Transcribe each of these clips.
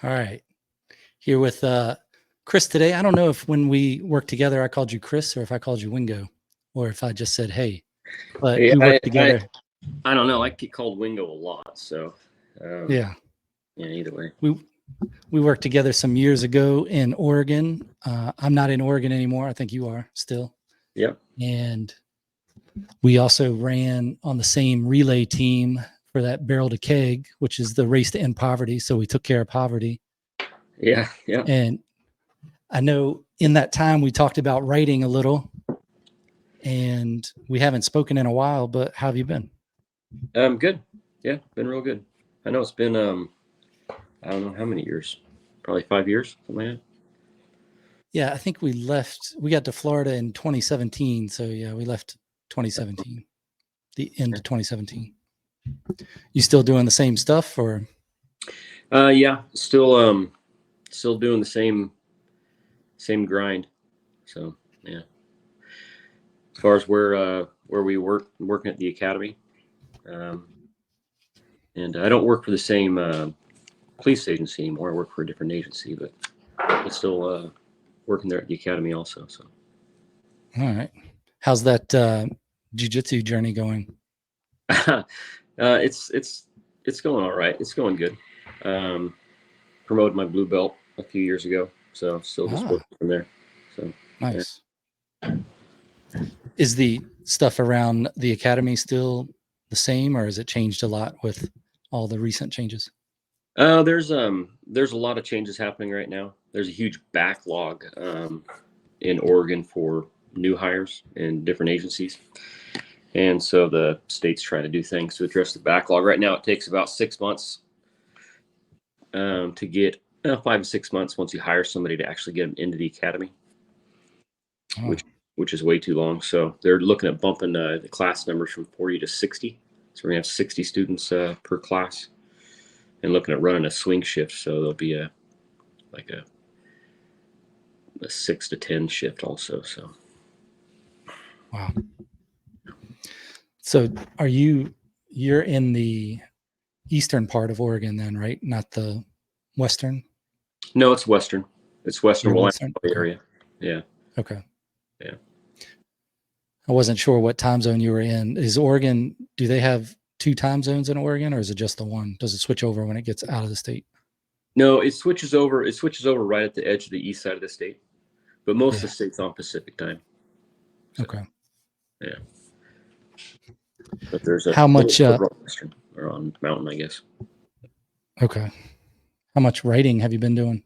All right. Here with Chris today. I don't know if when we worked together, I called you Chris or if I called you Wingo or if I just said, hey, but Hey, we worked together. I don't know. I get called Wingo a lot. So, Yeah. either way. We worked together some years ago in Oregon. I'm not in Oregon anymore. I think you are still. Yep. And we also ran on the same relay team for that barrel to keg, which is the race to end poverty. So we took care of poverty. Yeah. Yeah. And I know in that time we talked about writing a little, and we haven't spoken in a while, but how have you been? Good. Yeah, been real good. I know it's been I don't know how many years. Probably 5 years, something like that. Yeah, I think we got to Florida in 2017. So yeah, we left 2017, the end of 2017. You still doing the same stuff or? Yeah, still doing the same grind. So yeah. As far as where we working at the academy, and I don't work for the same police agency anymore. I work for a different agency, but I'm still working there at the academy also. So. All right. How's that jiu-jitsu journey going? It's going all right. It's going good. Promoted my blue belt a few years ago, so still just working from there. So nice. Yeah. Is the stuff around the academy still the same, or has it changed a lot with all the recent changes? There's a lot of changes happening right now. There's a huge backlog in Oregon for new hires in different agencies. And so the state's trying to do things to address the backlog. Right now, it takes about 6 months to get 5 to 6 months once you hire somebody to actually get them into the academy, which is way too long. So they're looking at bumping the class numbers from 40 to 60. So we're gonna have 60 students per class, and looking at running a swing shift. So there'll be a 6 to 10 shift also. So. Wow. So you're in the eastern part of Oregon then, right? Not the western? No, it's western. It's western Western area. Yeah. Okay. Yeah. I wasn't sure what time zone you were in. Is Oregon, do they have 2 time zones in Oregon, or is it just the one? Does it switch over when it gets out of the state? No, it switches over. It switches over right at the edge of the east side of the state, but most of the state's on Pacific time. So, okay. Yeah. But there's a how much western or on mountain, I guess. Okay. How much writing have you been doing?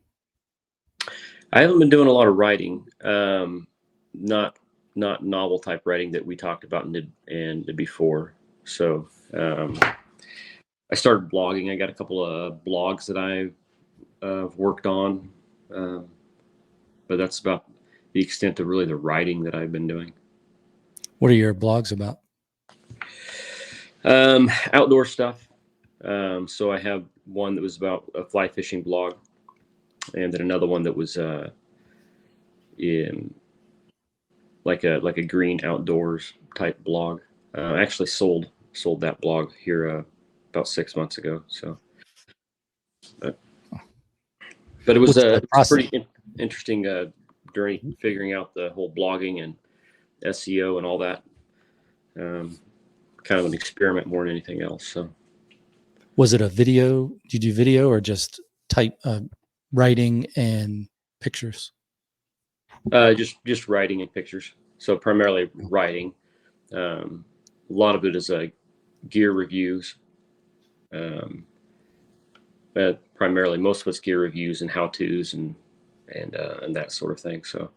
I haven't been doing a lot of writing. Not novel type writing that we talked about and before. So I started blogging. I got a couple of blogs that I've worked on, but that's about the extent of really the writing that I've been doing. What are your blogs about? Outdoor stuff. So I have one that was about a fly fishing blog, and then another one that was in like a green outdoors type blog. I actually sold that blog here about 6 months ago. So, but it was a pretty interesting journey figuring out the whole blogging and SEO and all that. Kind of an experiment more than anything else. So, was it a video? Did you do video or just type writing and pictures? Just writing and pictures. So primarily writing. A lot of it is gear reviews. But primarily, most of it's gear reviews and how tos and that sort of thing. So.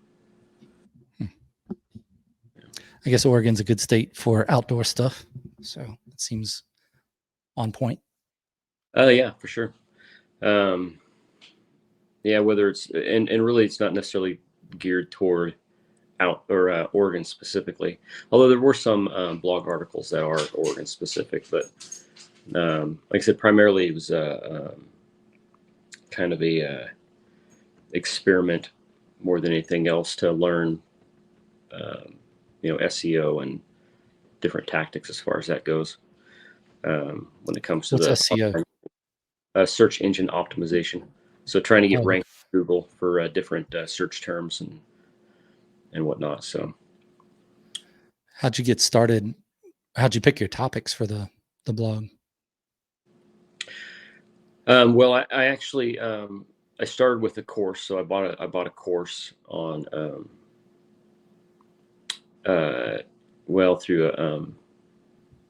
I guess Oregon's a good state for outdoor stuff, so it seems on point. Yeah, for sure. Yeah, whether it's and really it's not necessarily geared toward Oregon specifically, although there were some blog articles that are Oregon specific, but like I said, primarily it was kind of a experiment more than anything else to learn SEO and different tactics as far as that goes. When it comes to What's SEO? Search engine optimization. So trying to get Oh, ranked on Google for different search terms and whatnot. So how'd you get started? How'd you pick your topics for the blog? well, I actually I started with a course. So I bought a course on uh, through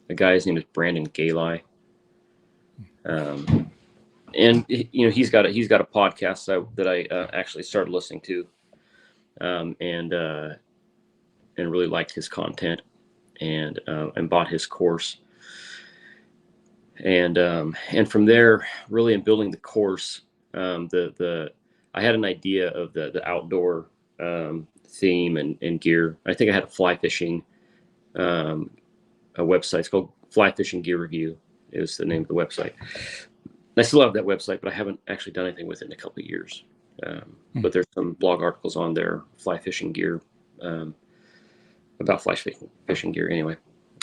a guy's name is Brandon Galai. And he's got a podcast that I actually started listening to, and really liked his content, and bought his course, and from there, really in building the course, the I had an idea of the outdoor theme and gear. I think I had a fly fishing a website. It's called Fly Fishing Gear Review is the name of the website. I still have that website, but I haven't actually done anything with it in a couple of years. But there's some blog articles on there, fly fishing gear, about fly fishing gear anyway.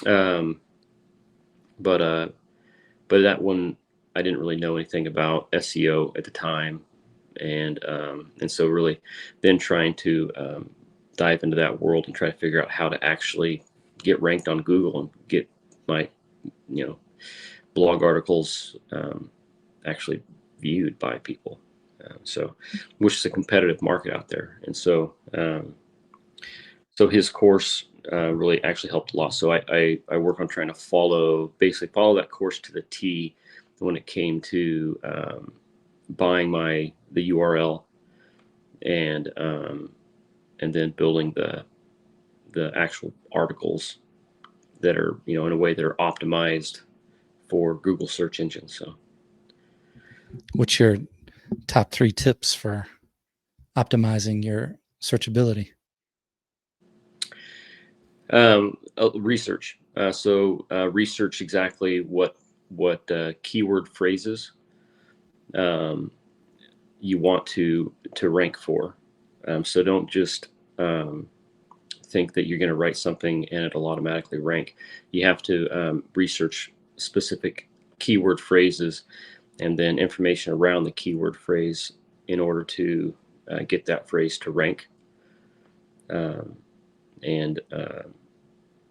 But that one, I didn't really know anything about SEO at the time. And so really then trying to dive into that world and try to figure out how to actually get ranked on Google and get my, blog articles actually viewed by people. So, which is a competitive market out there. And so, so his course really actually helped a lot. So I work on trying to basically follow that course to the T when it came to buying the URL and then building the actual articles that are, in a way that are optimized for Google search engine. So What's your top 3 tips for optimizing your searchability? Research. Research exactly what keyword phrases you want to rank for. So don't just think that you're going to write something and it'll automatically rank. You have to research specific keyword phrases and then information around the keyword phrase in order to get that phrase to rank. And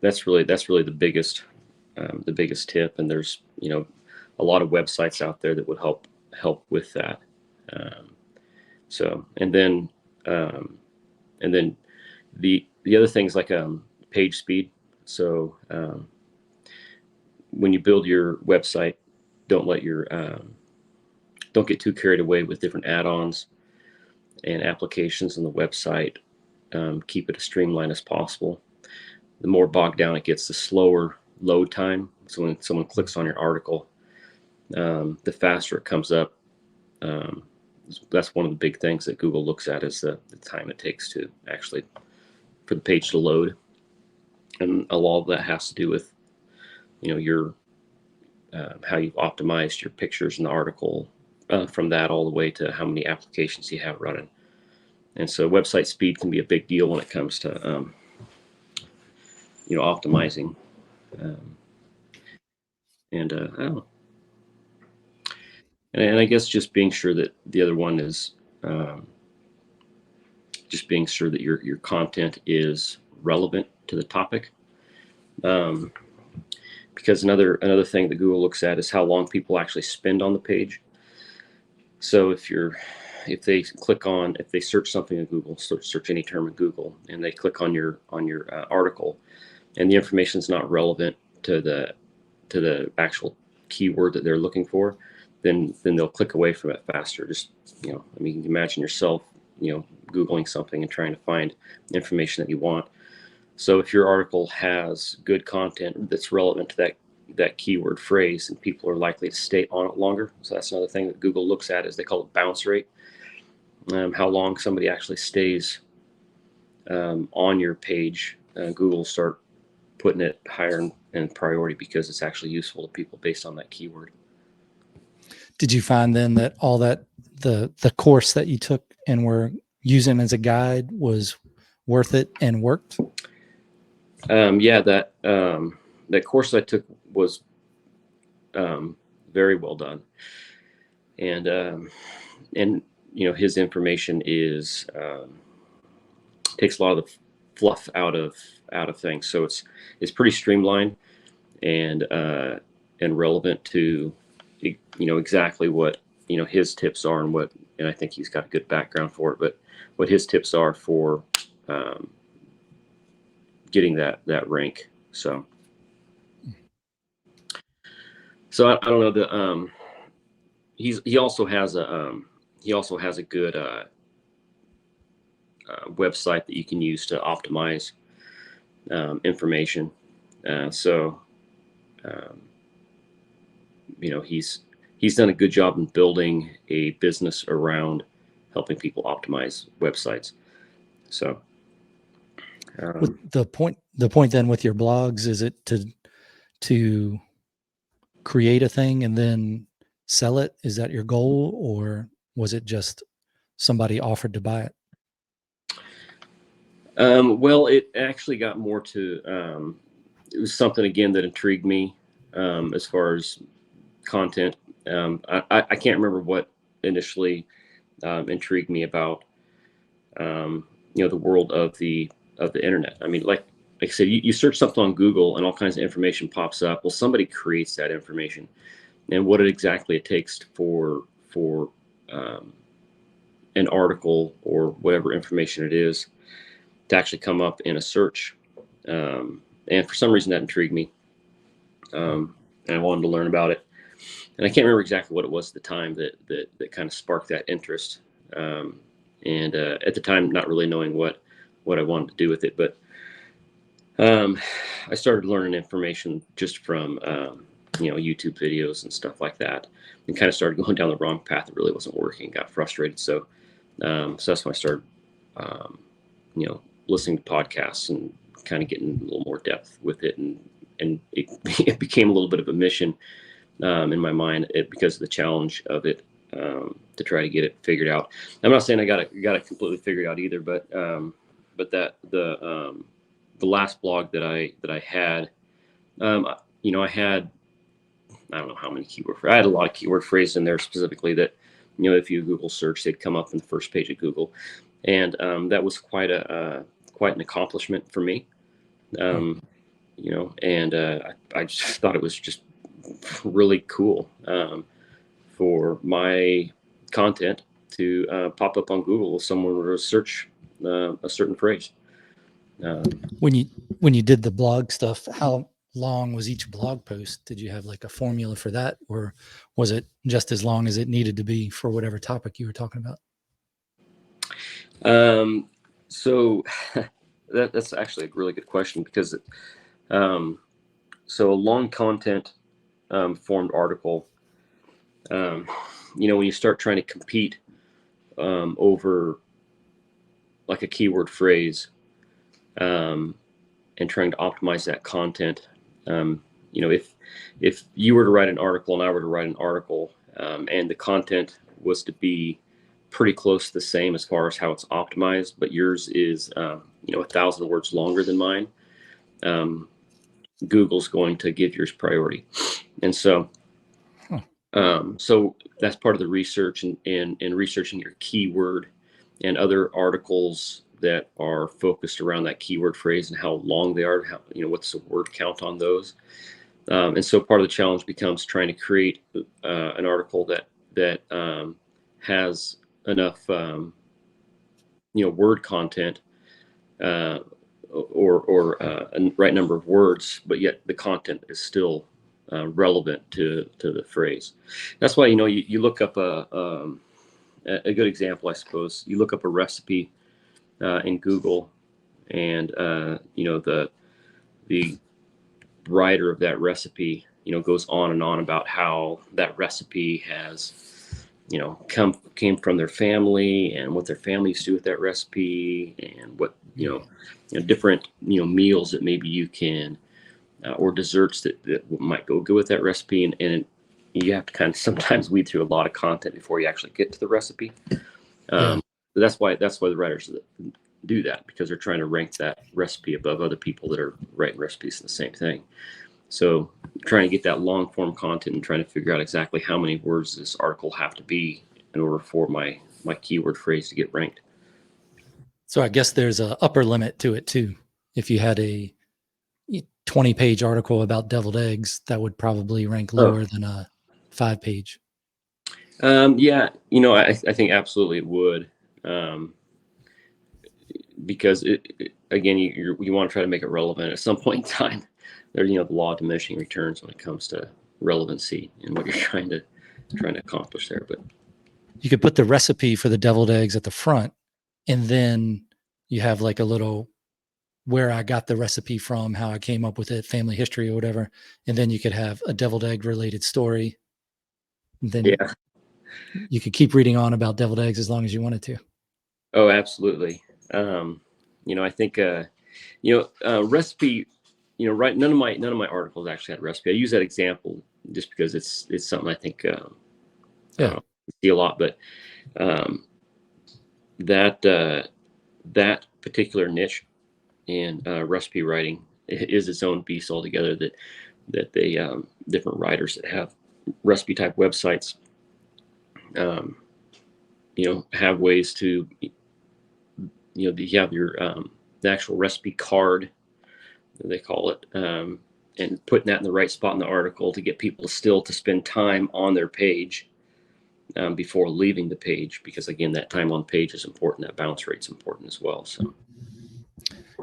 that's really the biggest tip. And there's a lot of websites out there that would help with that. And then the other things like page speed. So when you build your website, don't get too carried away with different add-ons and applications on the website. Keep it as streamlined as possible. The more bogged down it gets, the slower load time. So when someone clicks on your article, the faster it comes up. That's one of the big things that Google looks at is the time it takes to actually for the page to load. And a lot of that has to do with, your how you've optimized your pictures in the article, from that all the way to how many applications you have running. And so website speed can be a big deal when it comes to, optimizing. I don't know. And I guess just being sure that the other one is just being sure that your content is relevant to the topic. Because another thing that Google looks at is how long people actually spend on the page. So if they search something in Google, search any term in Google, and they click on your article, and the information is not relevant to the actual keyword that they're looking for, then they'll click away from it faster. Just imagine yourself Googling something and trying to find information that you want. So if your article has good content that's relevant to that keyword phrase, and people are likely to stay on it longer. So that's another thing that Google looks at, is they call it bounce rate. How long somebody actually stays on your page. Google will start putting it higher in priority because it's actually useful to people based on that keyword. Did you find then that all that the course that you took and were using as a guide was worth it and worked? That course I took was very well done, and his information is takes a lot of the fluff out of things. So it's pretty streamlined and relevant to exactly what his tips are and I think he's got a good background for it. But what his tips are for getting that rank. So I don't know he also has a good website that you can use to optimize information. He's done a good job in building a business around helping people optimize websites. So the point then with your blogs, is it to create a thing and then sell it? Is that your goal, or was it just somebody offered to buy it? Well, it actually got more to it was something again that intrigued me as far as content. I can't remember what initially intrigued me about the world of the internet. I mean, like I said, you search something on Google and all kinds of information pops up. Well, somebody creates that information, and what exactly it takes for an article or whatever information it is to actually come up in a search. And for some reason that intrigued me. And I wanted to learn about it. And I can't remember exactly what it was at the time that kind of sparked that interest. And at the time, not really knowing what I wanted to do with it, but I started learning information just from YouTube videos and stuff like that, and kind of started going down the wrong path. It really wasn't working. Got frustrated, so that's when I started listening to podcasts and kind of getting a little more depth with it, and it became a little bit of a mission in my mind because of the challenge of it, to try to get it figured out. I'm not saying I got it completely figured out either, but that the last blog that I had, I had, I don't know how many I had a lot of keyword phrases in there specifically that, if you Google search, they'd come up in the first page of Google. And that was quite an accomplishment for me. And I just thought it was just really cool for my content to pop up on Google if someone were to search a certain phrase. When you did the blog stuff, how long was each blog post? Did you have like a formula for that, or was it just as long as it needed to be for whatever topic you were talking about? So that's actually a really good question, because so a long content formed article, when you start trying to compete over like a keyword phrase, and trying to optimize that content, if you were to write an article and I were to write an article, and the content was to be pretty close to the same as far as how it's optimized, but yours is 1,000 words longer than mine, Google's going to give yours priority. And so so that's part of the research, and researching your keyword and other articles that are focused around that keyword phrase and how long they are, what's the word count on those. And so part of the challenge becomes trying to create an article that has enough word content, or a right number of words, but yet the content is still relevant to the phrase. That's why you look up a good example, I suppose. You look up a recipe in Google, and the writer of that recipe goes on and on about how that recipe has came from their family, and what their family used to do with that recipe, and what different meals that maybe you can or desserts that might go good with that recipe, and you have to kind of sometimes weed through a lot of content before you actually get to the recipe. That's why the writers do that, because they're trying to rank that recipe above other people that are writing recipes in the same thing. So trying to get that long form content and trying to figure out exactly how many words this article have to be in order for my my keyword phrase to get ranked. So I guess there's a upper limit to it too. If you had a 20-page article about deviled eggs, that would probably rank lower than a 5-page. Yeah, I think absolutely it would, because again, you want to try to make it relevant at some point in time. There's the law of diminishing returns when it comes to relevancy and what you're trying to accomplish there. But you could put the recipe for the deviled eggs at the front, and then you have like a little where I got the recipe from, how I came up with it, family history or whatever, and then you could have a deviled egg related story. And then you could keep reading on about deviled eggs as long as you wanted to. Oh, absolutely. I think recipe. Right? None of my articles actually had recipe. I use that example just because it's something I think see a lot. But that particular niche in recipe writing is its own beast altogether. That they different writers that have recipe type websites, have ways to, you have your the actual recipe card, they call it, and putting that in the right spot in the article to get people still to spend time on their page before leaving the page, because again, that time on page is important. That bounce rate's important as well. So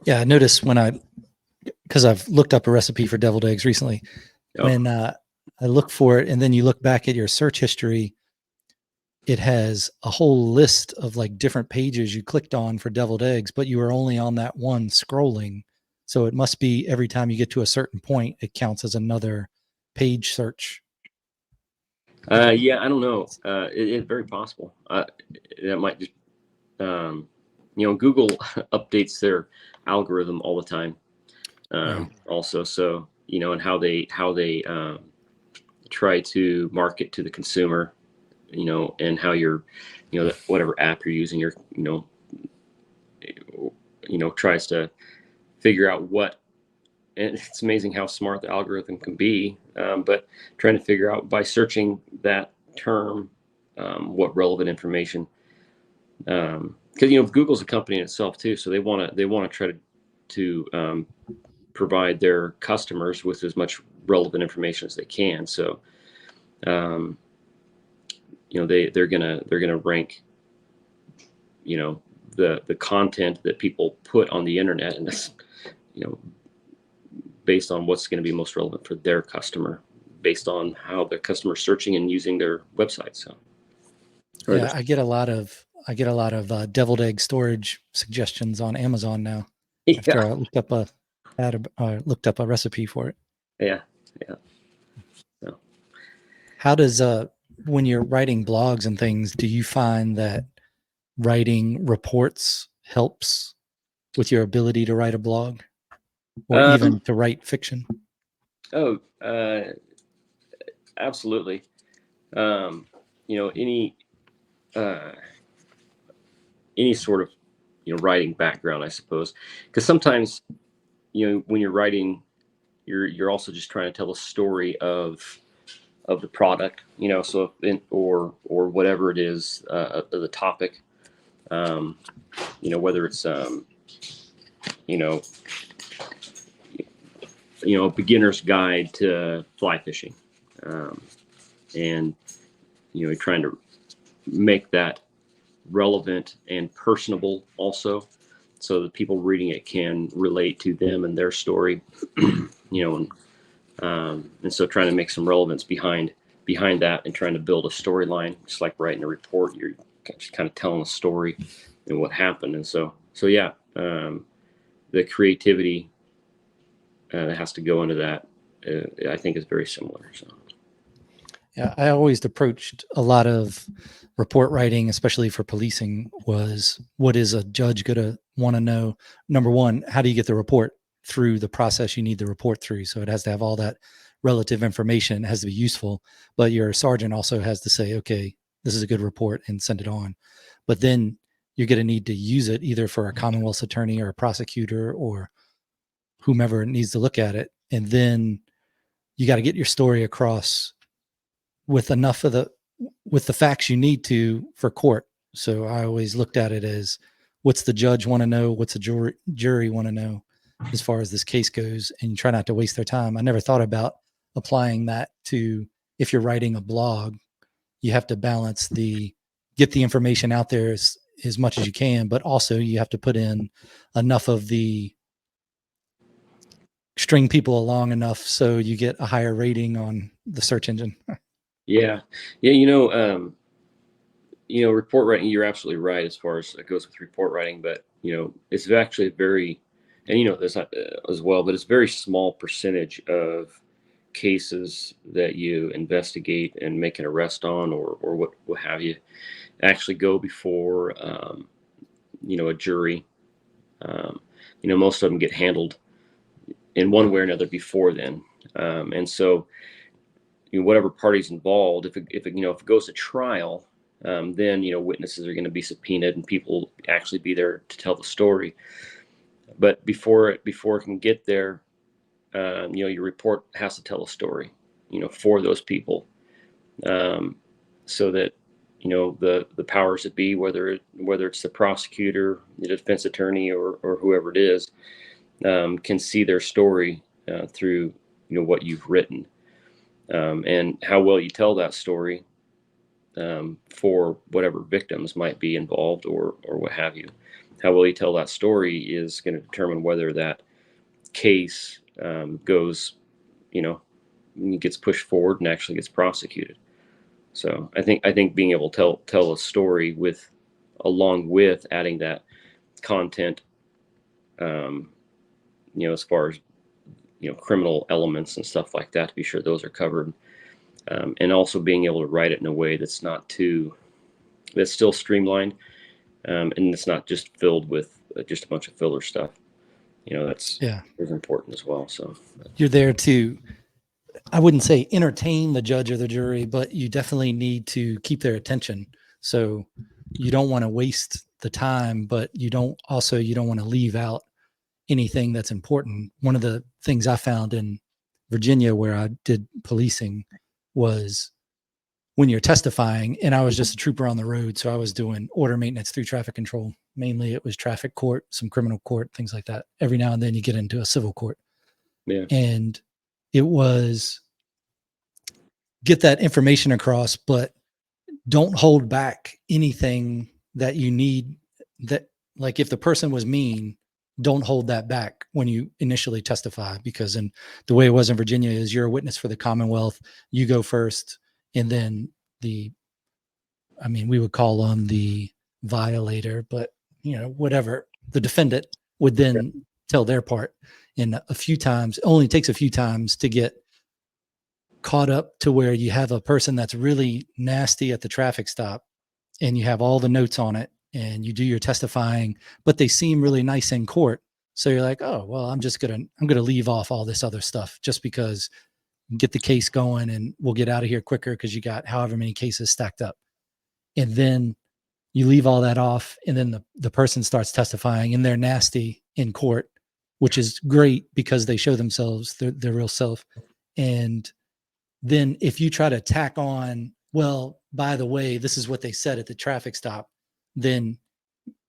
yeah, I noticed because I've looked up a recipe for deviled eggs recently, when I look for it and then you look back at your search history, it has a whole list of like different pages you clicked on for deviled eggs, but you were only on that one scrolling. So it must be every time you get to a certain point, it counts as another page search. Yeah, I don't know. It's very possible. That might just, Google updates their algorithm all the time. Also, so and how they try to market to the consumer, and how you're, whatever app you're using, tries to figure out what. And it's amazing how smart the algorithm can be, but trying to figure out by searching that term what relevant information, because Google's a company in itself too, so they want to try to provide their customers with as much relevant information as they can. So they're gonna rank the content that people put on the internet, and that's based on what's going to be most relevant for their customer, based on how the customer's searching and using their website. So, yeah, I get a lot of deviled egg storage suggestions on Amazon now. Yeah. After I looked up a recipe for it. Yeah. So, how does when you're writing blogs and things, do you find that writing reports helps with your ability to write a blog, or even to write fiction? Oh, absolutely. Any sort of writing background, I suppose, because sometimes when you're writing, you're also just trying to tell a story of the product, so or whatever it is, the topic, whether it's a beginner's guide to fly fishing, and trying to make that relevant and personable also, so that people reading it can relate to them and their story, and so trying to make some relevance behind that, and trying to build a storyline, just like writing a report. You're just kind of telling a story and what happened. And so yeah, the creativity that has to go into that, I think, is very similar. So yeah, I always approached a lot of report writing, especially for policing, was what is a judge going to want to know? Number one, how do you get the report through the process you need the report through? So it has to have all that relative information. It has to be useful, but your sergeant also has to say, okay, this is a good report, and send it on. But then you're going to need to use it either for a Commonwealth's attorney or a prosecutor or whomever needs to look at it. And then you got to get your story across with enough with the facts you need to for court. So I always looked at it as, what's the judge want to know? What's the jury want to know as far as this case goes? And you try not to waste their time. I never thought about applying that to, if you're writing a blog, you have to balance get the information out there as much as you can, but also you have to put in enough of the string people along enough so you get a higher rating on the search engine. Yeah. Yeah. Report writing, you're absolutely right as far as it goes with report writing, but, it's actually very, and this as well, but it's a very small percentage of cases that you investigate and make an arrest on, or what have you, actually go before, a jury. Most of them get handled in one way or another before then. And so, whatever party's involved, if it goes to trial, then witnesses are going to be subpoenaed and people actually be there to tell the story. But before it can get there, your report has to tell a story, for those people, so that the powers that be, whether it's the prosecutor, the defense attorney, or whoever it is, can see their story through what you've written, and how well you tell that story, for whatever victims might be involved, or what have you. How well you tell that story is going to determine whether that case goes, gets pushed forward and actually gets prosecuted. So I think being able to tell a story along with adding that content, as far as criminal elements and stuff like that, to be sure those are covered, and also being able to write it in a way that's still streamlined, and it's not just filled with just a bunch of filler stuff. That's is important as well. So you're there to, I wouldn't say entertain the judge or the jury, but you definitely need to keep their attention. So you don't want to waste the time, but you don't want to leave out anything that's important. One of the things I found in Virginia where I did policing was, when you're testifying, and I was just a trooper on the road, so I was doing order maintenance through traffic control. Mainly it was traffic court, some criminal court, things like that. Every now and then you get into a civil court. Yeah. And it was, get that information across, but don't hold back anything that you need. That, like, if the person was mean, don't hold that back when you initially testify, because the way it was in Virginia is, you're a witness for the Commonwealth, you go first, and then we would call on the violator, but whatever, the defendant would then tell their part. And only takes a few times to get caught up to where you have a person that's really nasty at the traffic stop, and you have all the notes on it, and you do your testifying, but they seem really nice in court. So you're like, oh, well, I'm going to leave off all this other stuff just because, get the case going and we'll get out of here quicker, because you got however many cases stacked up. And then you leave all that off, and then the person starts testifying, and they're nasty in court, which is great because they show themselves, their real self. And then if you try to tack on, well, by the way, this is what they said at the traffic stop, then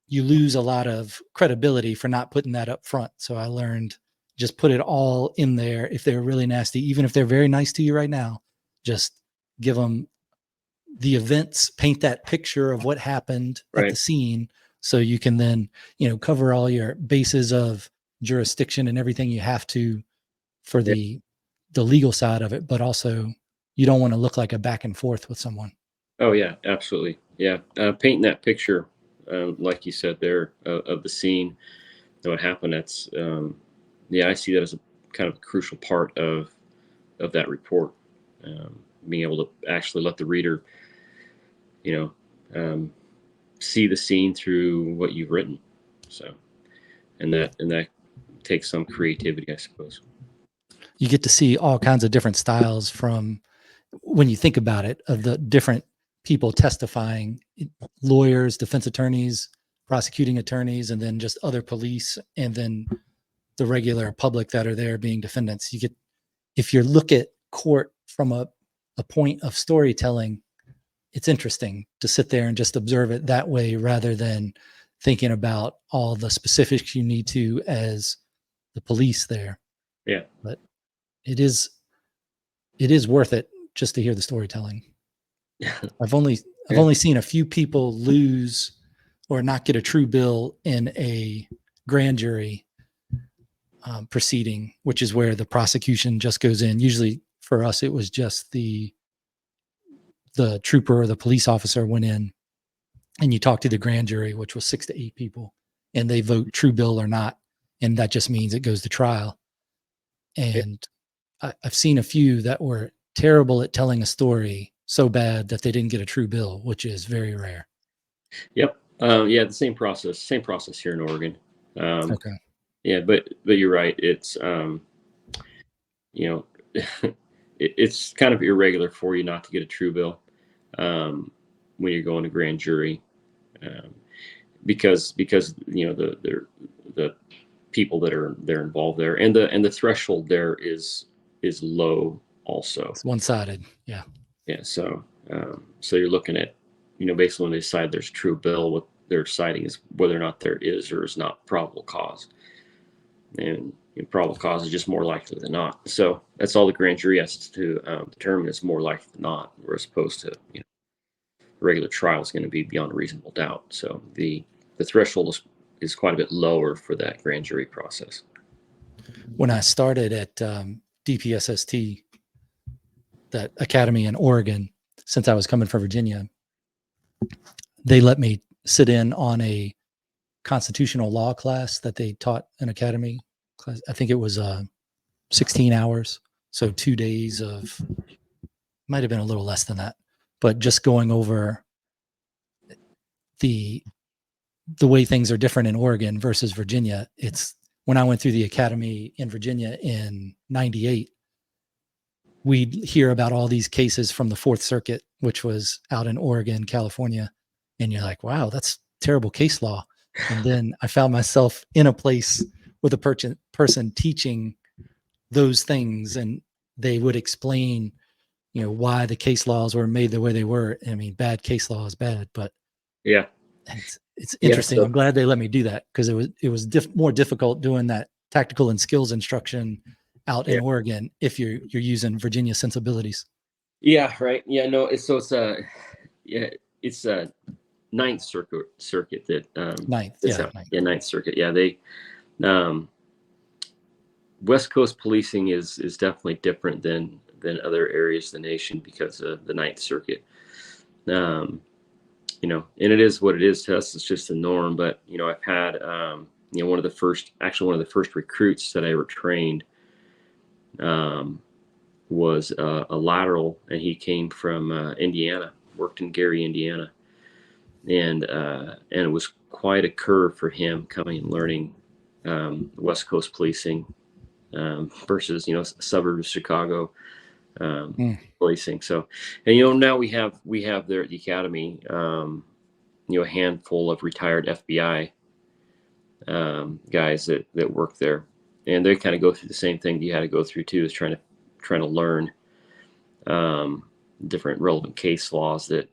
you lose a lot of credibility for not putting that up front. So I learned, just put it all in there. If they're really nasty, even if they're very nice to you right now, just give them the events, paint that picture of what happened at the scene, so you can then, cover all your bases of jurisdiction and everything you have to for the legal side of it, but also you don't want to look like a back and forth with someone. Oh yeah, absolutely. Yeah. Painting that picture, like you said there, of the scene, what happened. That's, I see that as a kind of a crucial part of that report. Being able to actually let the reader, see the scene through what you've written. So, and that takes some creativity, I suppose. You get to see all kinds of different styles, from, when you think about it, of the different people testifying, lawyers, defense attorneys, prosecuting attorneys, and then just other police, and then the regular public that are there being defendants. If you look at court from a point of storytelling, it's interesting to sit there and just observe it that way rather than thinking about all the specifics you need to as the police there. Yeah. But it is worth it just to hear the storytelling. I've only seen a few people lose or not get a true bill in a grand jury proceeding, which is where the prosecution just goes in. Usually for us, it was just the trooper or the police officer went in, and you talk to the grand jury, which was 6 to 8 people, and they vote true bill or not, and that just means it goes to trial. And I've seen a few that were terrible at telling a story so bad that they didn't get a true bill, which is very rare. Yep. Yeah, the same process here in Oregon. Okay. Yeah, but you're right. It's it's kind of irregular for you not to get a true bill when you're going to grand jury, because the people that are involved there, and the threshold there is low also. It's one-sided. Yeah. Yeah. So you're looking at, basically when they decide there's a true bill, what they're deciding is whether or not there is or is not probable cause. And probable cause is just more likely than not. So that's all the grand jury has to determine is more likely than not, whereas opposed to regular trial is going to be beyond a reasonable doubt. So the threshold is quite a bit lower for that grand jury process. When I started at DPSST, that academy in Oregon, since I was coming from Virginia, they let me sit in on a constitutional law class that they taught an academy class. I think it was 16 hours. So 2 days of, might have been a little less than that, but just going over the way things are different in Oregon versus Virginia. It's when I went through the academy in Virginia in 98, we'd hear about all these cases from the Fourth Circuit, which was out in Oregon, California. And you're like, wow, that's terrible case law. And then I found myself in a place with a person teaching those things, and they would explain, why the case laws were made the way they were. I mean, bad case law is bad, but yeah, it's interesting. Yeah, so, I'm glad they let me do that, because it was more difficult doing that tactical and skills instruction out in Oregon if you're using Virginia sensibilities. Yeah, right. Yeah, no, it's Ninth Circuit that Ninth, Ninth Circuit. Yeah, they West Coast policing is definitely different than other areas of the nation because of the Ninth Circuit. And it is what it is to us. It's just the norm. But I've had one of the first recruits that I ever trained was a lateral, and he came from Indiana, worked in Gary, Indiana, and it was quite a curve for him coming and learning West Coast policing versus suburbs of Chicago policing. So, and now we have there at the academy a handful of retired FBI guys that work there, and they kind of go through the same thing you had to go through too, is trying to learn different relevant case laws that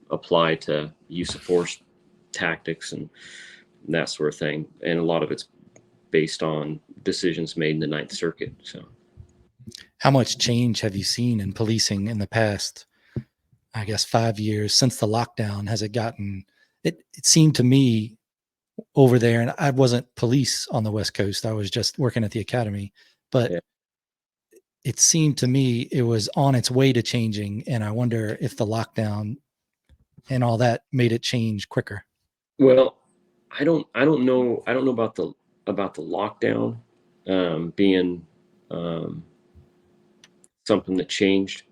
apply to use of force tactics and that sort of thing. And a lot of it's based on decisions made in the Ninth Circuit. So, how much change have you seen in policing in the past, I guess, 5 years since the lockdown? Has it gotten? It seemed to me over there, and I wasn't police on the West Coast, I was just working at the academy, but it seemed to me it was on its way to changing, and I wonder if the lockdown and all that made it change quicker. Well, I don't know about the lockdown being something that changed.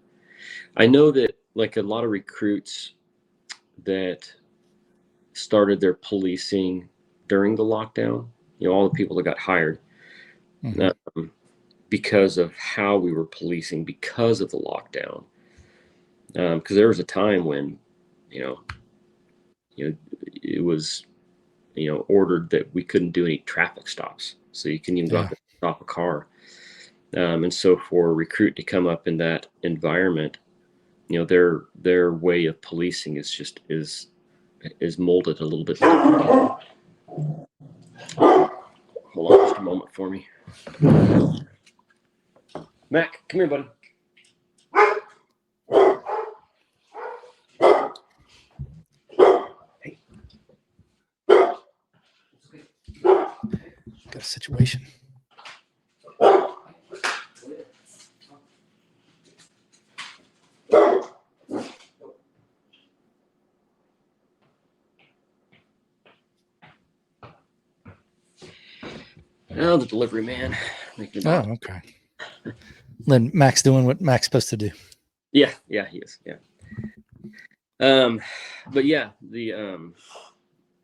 I know that like a lot of recruits that started their policing during the lockdown, all the people that got hired because of how we were policing because of the lockdown. Because there was a time when, it was, ordered that we couldn't do any traffic stops. So you couldn't even go out to stop a car. And so for a recruit to come up in that environment, their way of policing is molded a little bit differently. Hold on just a moment for me. Mac, come here, buddy. Hey. Got a situation. Oh, the delivery man. Oh, okay. Then Mac's doing what Mac's supposed to do. Yeah, he is. Yeah. But yeah, the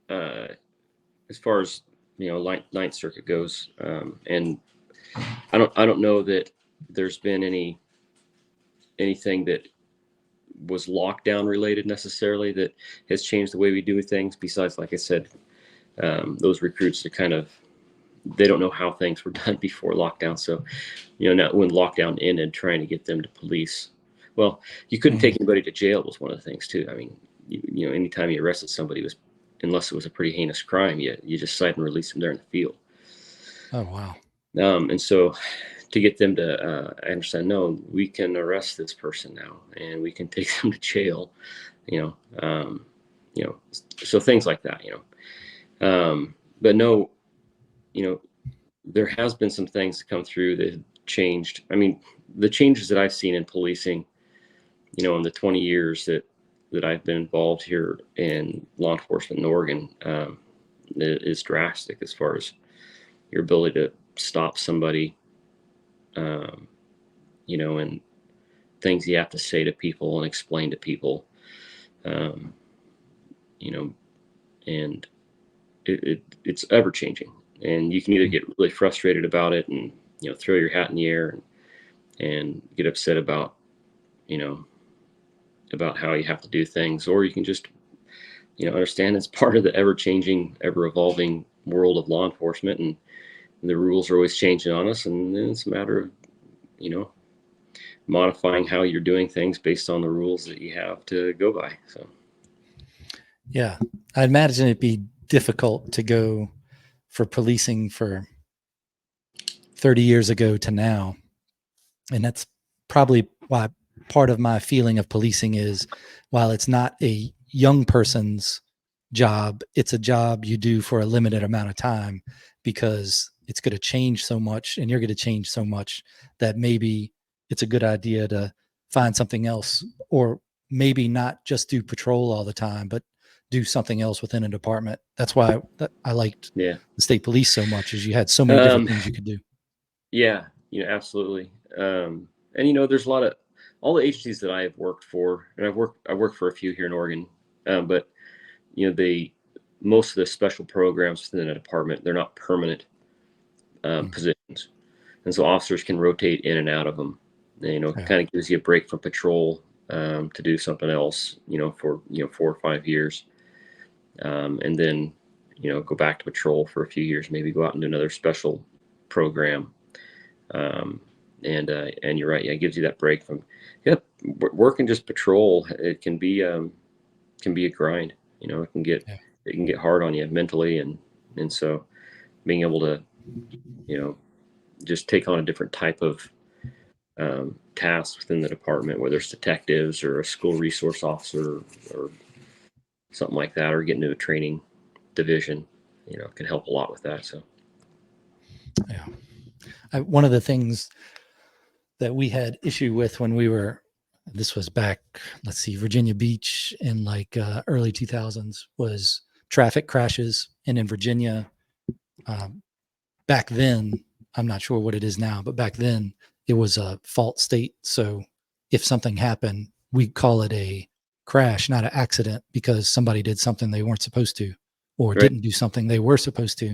as far as Ninth Circuit goes, and I don't know that there's been anything that was lockdown related necessarily that has changed the way we do things. Besides, like I said, those recruits are kind of, they don't know how things were done before lockdown. So, now when lockdown ended, trying to get them to police. Well, you couldn't take anybody to jail was one of the things too. I mean, anytime you arrested somebody unless it was a pretty heinous crime, you just cite and release them there in the field. Oh, wow. And so to get them to understand, no, we can arrest this person now and we can take them to jail, so things like that, but no, there has been some things that come through that have changed. I mean, the changes that I've seen in policing, in the 20 years that I've been involved here in law enforcement in Oregon, is drastic as far as your ability to stop somebody, and things you have to say to people and explain to people, and it's ever changing, and you can either get really frustrated about it and throw your hat in the air and get upset about about how you have to do things, or you can just understand it's part of the ever changing, ever evolving world of law enforcement, and the rules are always changing on us, and then it's a matter of modifying how you're doing things based on the rules that you have to go by. So yeah, I'd imagine it'd be difficult to go for policing for 30 years ago to now. And that's probably why part of my feeling of policing is, while it's not a young person's job, it's a job you do for a limited amount of time, because it's going to change so much and you're going to change so much that maybe it's a good idea to find something else, or maybe not just do patrol all the time, but do something else within a department. That's why I liked the state police so much, is you had so many different things you could do. Yeah, absolutely. And there's a lot of, all the agencies that I have worked for, and I worked for a few here in Oregon, but most of the special programs within a department, they're not permanent positions, and so officers can rotate in and out of them. Kind of gives you a break from patrol to do something else, for 4 or 5 years, and then go back to patrol for a few years, maybe go out and do another special program. And you're right, yeah, it gives you that break from working just patrol. It can be a grind. It can get hard on you mentally, and so being able to just take on a different type of tasks within the department, whether it's detectives or a school resource officer or something like that, or get into a training division, can help a lot with that. So yeah, one of the things that we had issue with when we were, this was back, Virginia Beach in like early 2000s, was traffic crashes. And in Virginia, back then, I'm not sure what it is now, but back then it was a fault state. So if something happened, we call it a crash, not an accident, because somebody did something they weren't supposed to, or didn't do something they were supposed to.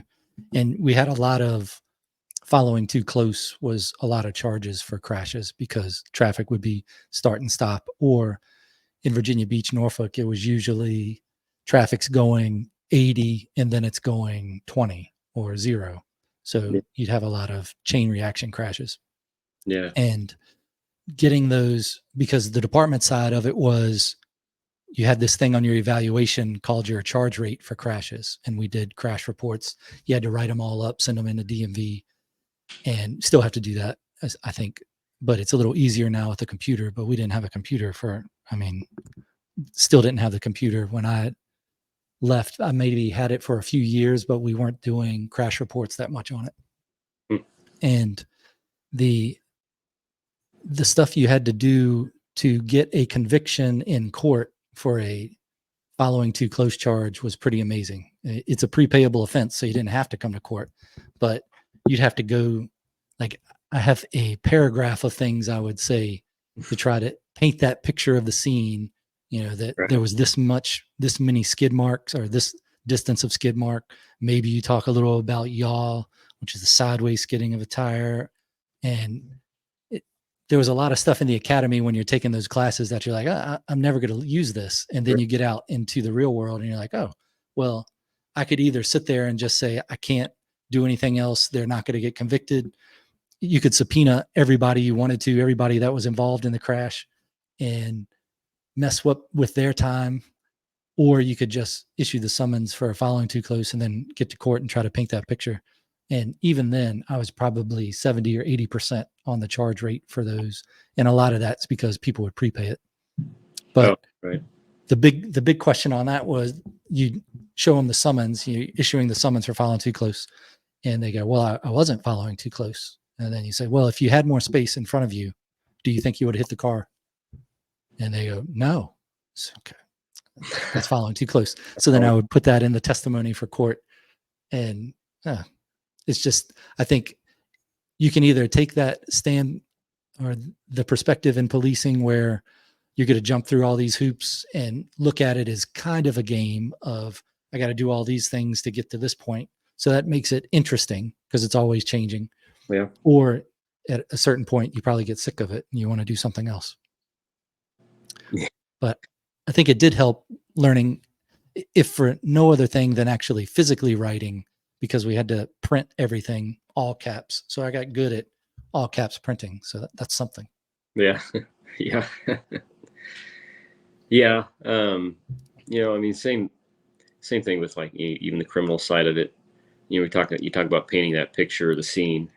And we had a lot of following too close, was a lot of charges for crashes, because traffic would be start and stop. Or in Virginia Beach, Norfolk, it was usually traffic's going 80 and then it's going 20 or 0. So you'd have a lot of chain reaction crashes. yeah, And getting those, because the department side of it was you had this thing on your evaluation called your charge rate for crashes. And we did crash reports. You had to write them all up, send them into DMV, and still have to do that, I think. But it's a little easier now with the computer, but we didn't have a computer still didn't have the computer when I left. I maybe had it for a few years, but we weren't doing crash reports that much on it. And the stuff you had to do to get a conviction in court for a following too close charge was pretty amazing. It's a prepayable offense, so you didn't have to come to court, but you'd have to go, like, I have a paragraph of things I would say to try to paint that picture of the scene, that there was this many skid marks or this distance of skid mark. Maybe you talk a little about yaw, which is the sideways skidding of a tire. And there was a lot of stuff in the academy when you're taking those classes that you're like, I'm never going to use this. And then you get out into the real world and you're like, oh, well, I could either sit there and just say, I can't do anything else. They're not going to get convicted. You could subpoena everybody you wanted to, everybody that was involved in the crash, and mess with their time. Or you could just issue the summons for following too close and then get to court and try to paint that picture. And even then I was probably 70 or 80% on the charge rate for those. And a lot of that's because people would prepay it. But the big question on that was, you show them the summons, you issuing the summons for following too close. And they go, well, I wasn't following too close. And then you say, well, if you had more space in front of you, do you think you would have hit the car? And they go, no. It's okay. That's following too close. So then I would put that in the testimony for court. And it's just, I think you can either take that stand or the perspective in policing where you're going to jump through all these hoops and look at it as kind of a game of, I got to do all these things to get to this point. So that makes it interesting because it's always changing. Yeah. Or at a certain point, you probably get sick of it and you want to do something else. Yeah. But I think it did help learning, if for no other thing than actually physically writing, because we had to print everything all caps. So I got good at all caps printing. So that's something. Yeah. Yeah. Yeah. Same thing with like even the criminal side of it. You talk about painting that picture of the scene.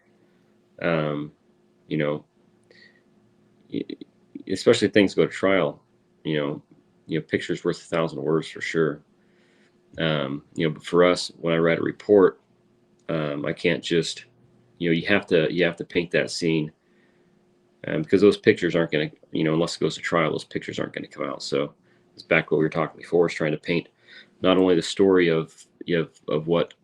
Especially if things go to trial, picture's worth 1,000 words for sure. But for us, when I write a report, I can't just, you have to paint that scene, because those pictures aren't going to, unless it goes to trial, those pictures aren't going to come out. So it's back to what we were talking before, is trying to paint not only the story of what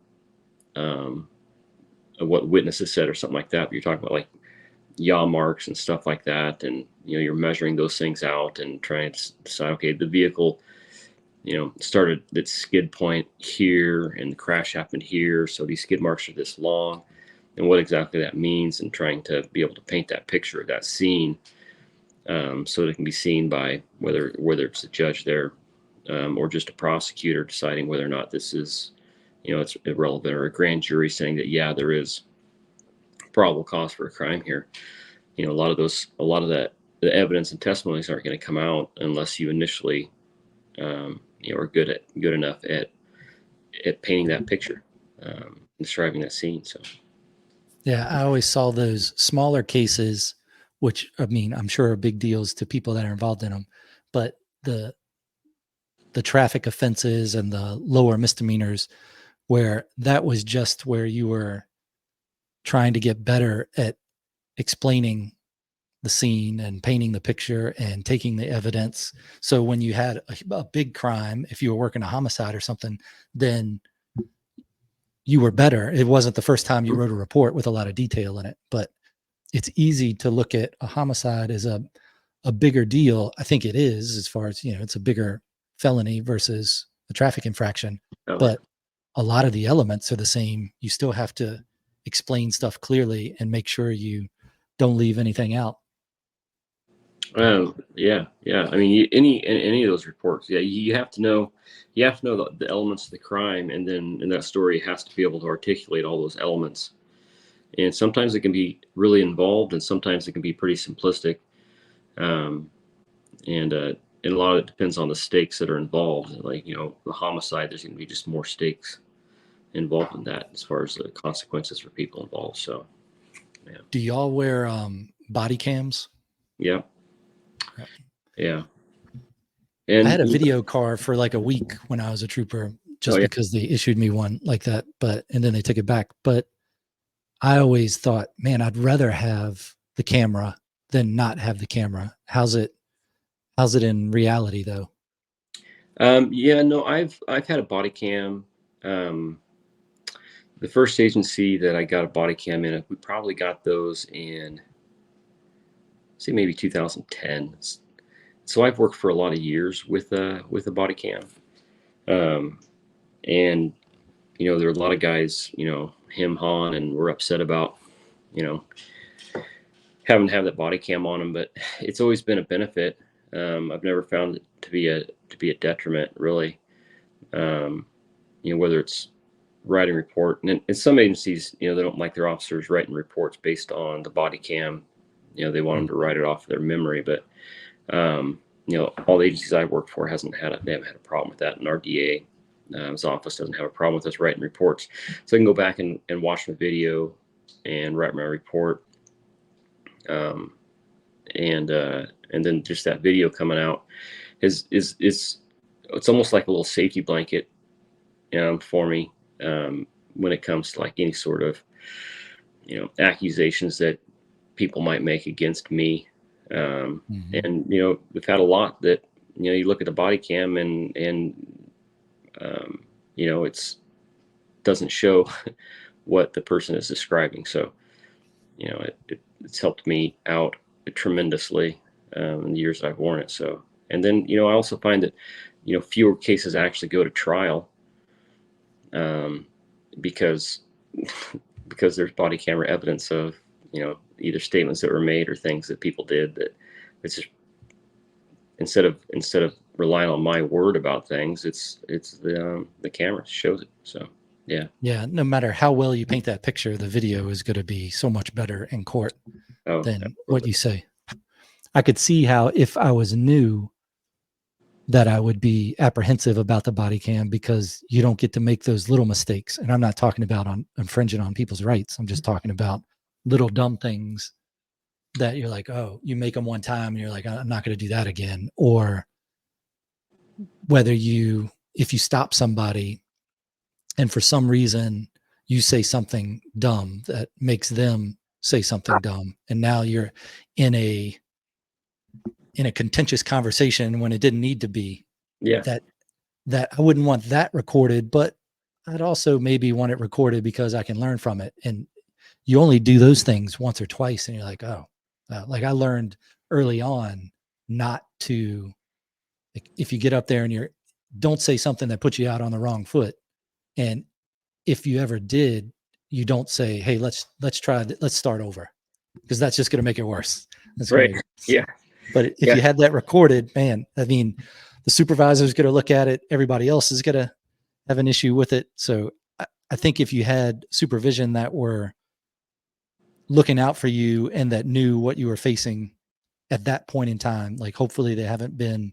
witnesses said or something like that, but you're talking about like yaw marks and stuff like that. And, you're measuring those things out and trying to decide, okay, the vehicle, started its skid point here and the crash happened here. So these skid marks are this long, and what exactly that means, and trying to be able to paint that picture of that scene, so that it can be seen by whether it's a judge there, or just a prosecutor deciding whether or not this is, it's irrelevant, or a grand jury saying that, yeah, there is probable cause for a crime here. A lot of that, the evidence and testimonies aren't going to come out unless you initially, are good enough at painting that picture, describing that scene. So, yeah, I always saw those smaller cases, which I'm sure are big deals to people that are involved in them, but the traffic offenses and the lower misdemeanors, where that was just where you were trying to get better at explaining the scene and painting the picture and taking the evidence. So when you had a big crime, if you were working a homicide or something, then you were better. It wasn't the first time you wrote a report with a lot of detail in it, but it's easy to look at a homicide as a bigger deal. I think it is, as far as, it's a bigger felony versus a traffic infraction, but a lot of the elements are the same. You still have to explain stuff clearly and make sure you don't leave anything out. Yeah. Any of those reports, you have to know the elements of the crime, and then in that story has to be able to articulate all those elements. And sometimes it can be really involved, and sometimes it can be pretty simplistic. Um, and a lot of it depends on the stakes that are involved. Like, the homicide, there's going to be just more stakes involved in that as far as the consequences for people involved. So, yeah. Do y'all wear body cams? Yeah. Yep. Yeah. I And had a video car for like a week when I was a trooper, just because they issued me one like that, and then they took it back. But I always thought, man, I'd rather have the camera than not have the camera. How's it in reality though? yeah, no, I've had a body cam. Um, the first agency that I got a body cam in, we probably got those in, say, maybe 2010. So I've worked for a lot of years with a body cam, um, and there are a lot of guys, hawing and we're upset about, you know, having to have that body cam on them, but it's always been a benefit. I've never found it to be a detriment, really. Whether it's writing report, and in some agencies, they don't like their officers writing reports based on the body cam. They want them to write it off their memory, but all the agencies I've worked for they haven't had a problem with that. And our DA, his office doesn't have a problem with us writing reports, so I can go back and watch the video and write my report. And then just that video coming out is it's almost like a little safety blanket for me, when it comes to like any sort of accusations that people might make against me. And we've had a lot that you look at the body cam and it's doesn't show what the person is describing. So it's helped me out tremendously in the years I've worn it. So, and then I also find that fewer cases actually go to trial, because there's body camera evidence of either statements that were made or things that people did, that it's just, instead of relying on my word about things, it's the camera shows it. So yeah, no matter how well you paint that picture, the video is going to be so much better in court than absolutely. what you say. I could see how, if I was new, that I would be apprehensive about the body cam, because you don't get to make those little mistakes. And I'm not talking about on infringing on people's rights. I'm just talking about little dumb things that you're like, oh, you make them one time and you're like, I'm not going to do that again. Or if you stop somebody and for some reason you say something dumb that makes them say something dumb, and now you're in a contentious conversation when it didn't need to be. Yeah. That I wouldn't want that recorded, but I'd also maybe want it recorded because I can learn from it. And you only do those things once or twice, and you're like, oh, like I learned early on not to, like, if you get up there and don't say something that puts you out on the wrong foot. And if you ever did, you don't say, hey, let's start over, because that's just going to make it worse. Right. Yeah. But if you had that recorded, man, I mean, the supervisor's going to look at it. Everybody else is going to have an issue with it. So I think if you had supervision that were looking out for you and that knew what you were facing at that point in time, like hopefully they haven't been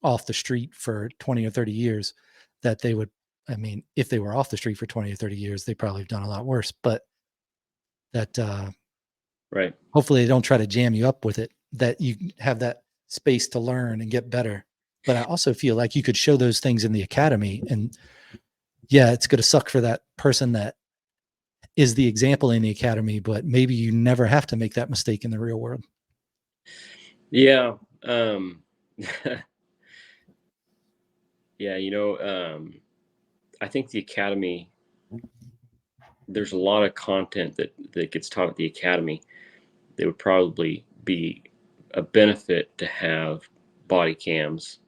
off the street for 20 or 30 years, that they would, I mean, if they were off the street for 20 or 30 years, they probably have done a lot worse, but that, right. Hopefully they don't try to jam you up with it, that you have that space to learn and get better. But I also feel like you could show those things in the academy, and yeah, it's going to suck for that person that is the example in the academy, but maybe you never have to make that mistake in the real world. Yeah. Yeah. I think the academy, there's a lot of content that gets taught at the academy. It would probably be a benefit to have body cams,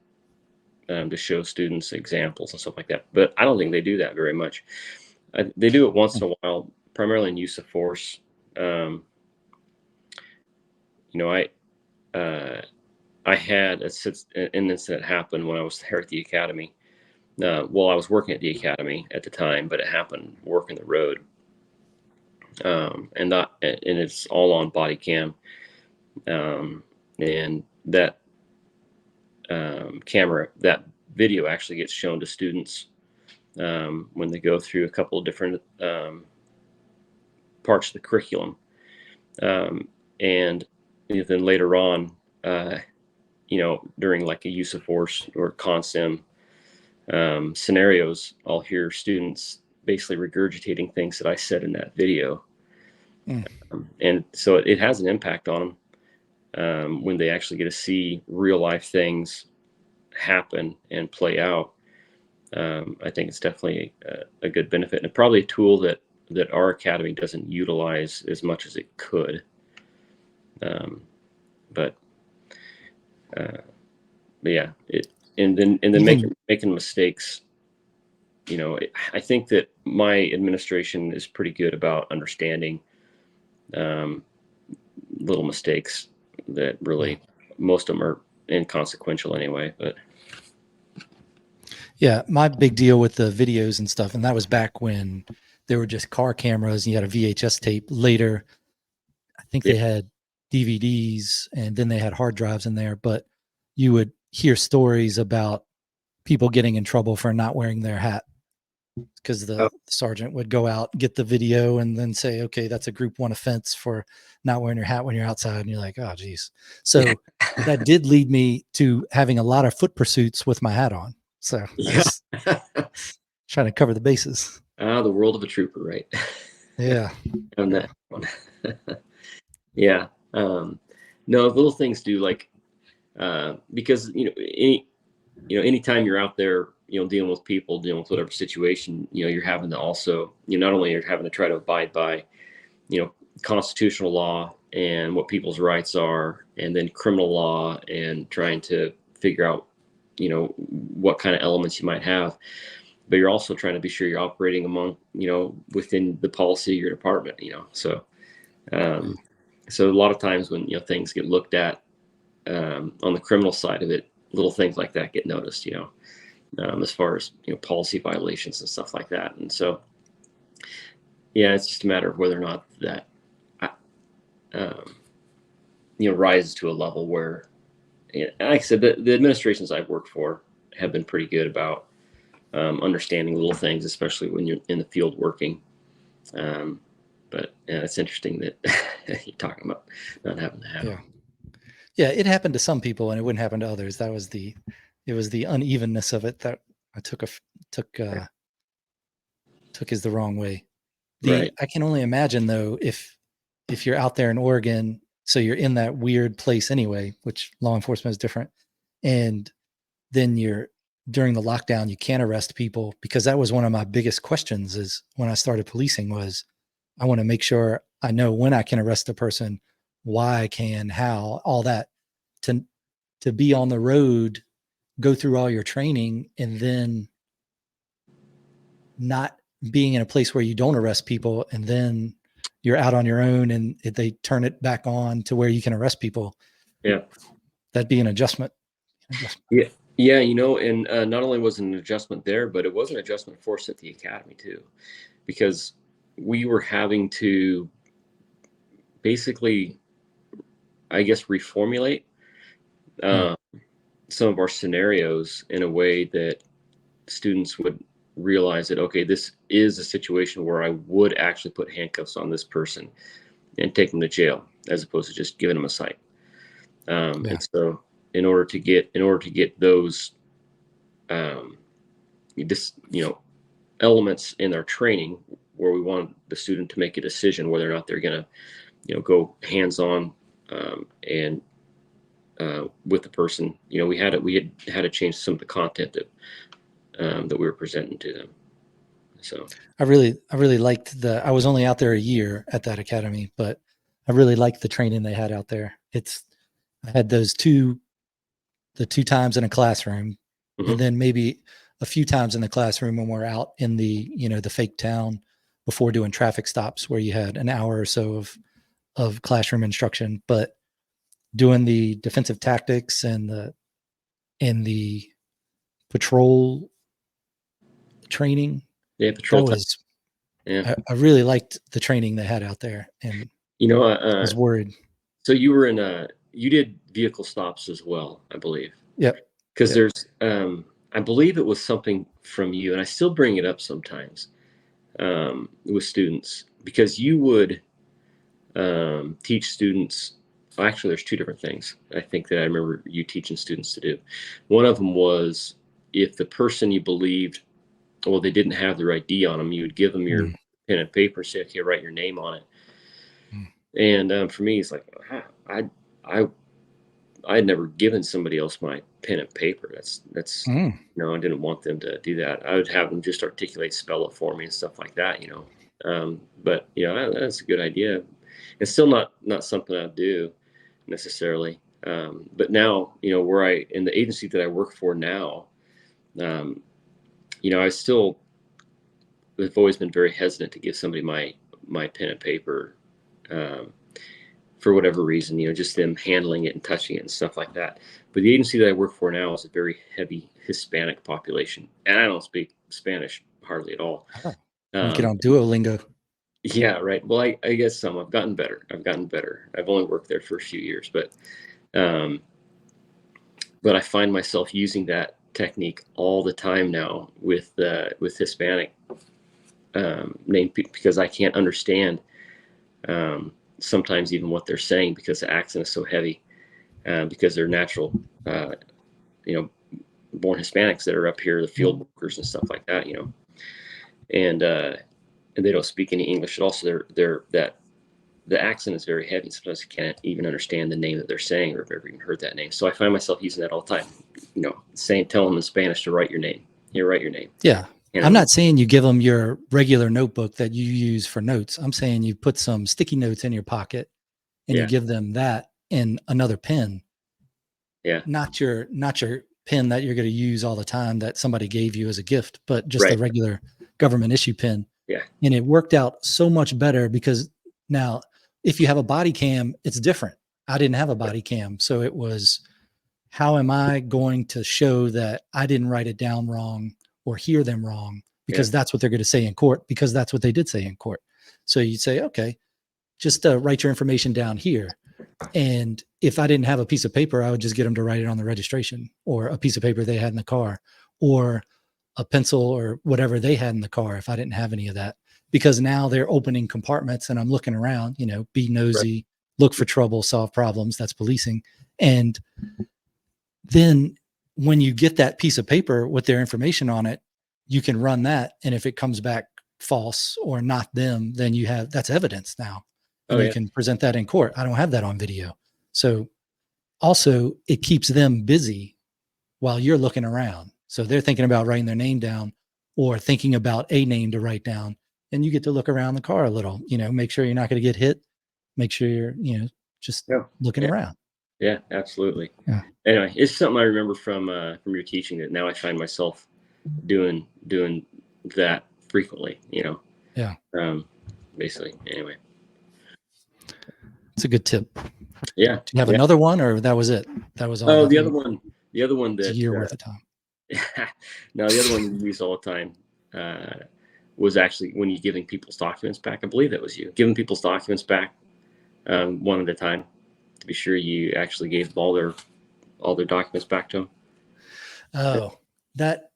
to show students examples and stuff like that. But I don't think they do that very much. They do it once in a while, primarily in use of force. I had an incident happen when I was there at the academy. Well, I was working at the academy at the time, but it happened working the road. And it's all on body cam. and that that video actually gets shown to students when they go through a couple of different parts of the curriculum, and then later on, during like a use of force or consim scenarios, I'll hear students basically regurgitating things that I said in that video. And so it has an impact on them when they actually get to see real life things happen and play out. I think it's definitely a good benefit, and probably a tool that our academy doesn't utilize as much as it could. But yeah, and then making mistakes. I think that my administration is pretty good about understanding little mistakes that really most of them are inconsequential anyway. But yeah, my big deal with the videos and stuff, and that was back when there were just car cameras and you had a VHS tape. Later, I think they had DVDs and then they had hard drives in there, but you would hear stories about people getting in trouble for not wearing their hat because the sergeant would go out, get the video, and then say, okay, that's a group 1 offense for not wearing your hat when you're outside. And you're like, oh, geez. So that did lead me to having a lot of foot pursuits with my hat on. So just trying to cover the bases. The world of a trooper, right? Yeah. On that one. Yeah. No, little things do, like, because, anytime you're out there, dealing with people, dealing with whatever situation, you're having to also, not only are you having to try to abide by, constitutional law and what people's rights are, and then criminal law, and trying to figure out, what kind of elements you might have, but you're also trying to be sure you're operating among, within the policy of your department, so, so a lot of times when, things get looked at, on the criminal side of it, little things like that get noticed, as far as, policy violations and stuff like that. And so, yeah, it's just a matter of whether or not that, rises to a level where, like I said, the administrations I've worked for have been pretty good about understanding little things, especially when you're in the field working. But it's interesting that you're talking about not having to have. Yeah, it happened to some people and it wouldn't happen to others. It was the unevenness of it that I took as the wrong way. Right. I can only imagine though, if you're out there in Oregon, so you're in that weird place anyway, which law enforcement is different. And then during the lockdown, you can't arrest people, because that was one of my biggest questions is when I started policing was I want to make sure I know when I can arrest a person, why I can, how, all that, to be on the road, go through all your training, and then not being in a place where you don't arrest people, and then you're out on your own and they turn it back on to where you can arrest people. Yeah. That'd be an adjustment. Yeah. Yeah. And not only was it an adjustment there, but it was an adjustment for us at the academy too, because we were having to basically, I guess, reformulate some of our scenarios in a way that students would realize that, okay, this is a situation where I would actually put handcuffs on this person and take them to jail, as opposed to just giving them a cite. And so in order to get those, elements in our training where we want the student to make a decision whether or not they're going to, go hands-on, and with the person, we had to change some of the content that we were presenting to them. So I really liked I was only out there a year at that academy, but I really liked the training they had out there. I had the two times in a classroom, and then maybe a few times in the classroom when we're out in the, the fake town before doing traffic stops, where you had an hour or so of classroom instruction. But doing the defensive tactics and the patrol training, patrol. I really liked the training they had out there, and I was worried. So you were you did vehicle stops as well, I believe. Yep. Because Yep. there's, I believe it was something from you, and I still bring it up sometimes with students, because you would teach students. Well, actually, there's two different things I think that I remember you teaching students to do. One of them was, if the person you believed, well, they didn't have their ID on them, you would give them your Mm, pen and paper and say, okay, write your name on it. mm, And for me, it's like, I I had never given somebody else my pen and paper. mm. No, I didn't want them to do that. I would have them just articulate, spell it for me and stuff like that, you know. But you know, that's a good idea. It's still not something I do necessarily. But now, you know, where I in the agency that I work for now, um, you know, I've always been very hesitant to give somebody my pen and paper. Um, for whatever reason, you know, just them handling it and touching it and stuff like that. But the agency that I work for now is a very heavy Hispanic population, and I don't speak Spanish hardly at all. Oh, you get Um, on Duolingo. yeah, right. Well, I guess some. I've gotten better. I've only worked there for a few years, um, but I find myself using that technique all the time now with Hispanic name, because I can't understand sometimes even what they're saying, because the accent is so heavy. Because they're natural, uh, you know, born Hispanics that are up here, the field workers and stuff like that, you know, and and they don't speak any English at all, so they're that the accent is very heavy. Sometimes I can't even understand the name that they're saying, or if I've ever even heard that name. So I find myself using that all the time, you know, tell them in Spanish to write your name. Here, write your name. Yeah. And I'm not saying you give them your regular notebook that you use for notes. I'm saying you put some sticky notes in your pocket and you yeah, give them that and another pen, yeah, not your pen that you're going to use all the time that somebody gave you as a gift, but just a right, regular government issue pen. yeah, And it worked out so much better because now if you have a body cam, it's different. I didn't have a body cam. So it was, how am I going to show that I didn't write it down wrong or hear them wrong? yeah, Because that's what they're going to say in court, because that's what they did say in court. So you'd say, okay, just write your information down here. And if I didn't have a piece of paper, I would just get them to write it on the registration, or a piece of paper they had in the car, or a pencil or whatever they had in the car if I didn't have any of that. Because now they're opening compartments and I'm looking around, you know, be right, nosy, look for trouble, solve problems. That's policing. And then when you get that piece of paper with their information on it, you can run that. And if it comes back false or not them, then you have, that's evidence now. oh And you yeah, can present that in court. I don't have that on video. So also it keeps them busy while you're looking around. So they're thinking about writing their name down or thinking about a name to write down. And you get to look around the car a little, you know, make sure you're not going to get hit. Make sure you're, you know, just yeah, looking yeah, around. yeah, absolutely. Yeah. Anyway, it's something I remember from your teaching, that now I find myself doing that frequently, you know. Yeah. um Basically, anyway. It's a good tip. Yeah, Do you have yeah. another one, or that was it? That was all Oh, that the other one it's a that year worth of time. no, the other one you use all the time was actually when you're giving people's documents back. I believe that was you giving people's documents back, one at a time, to be sure you actually gave all their documents back to them. Oh, that,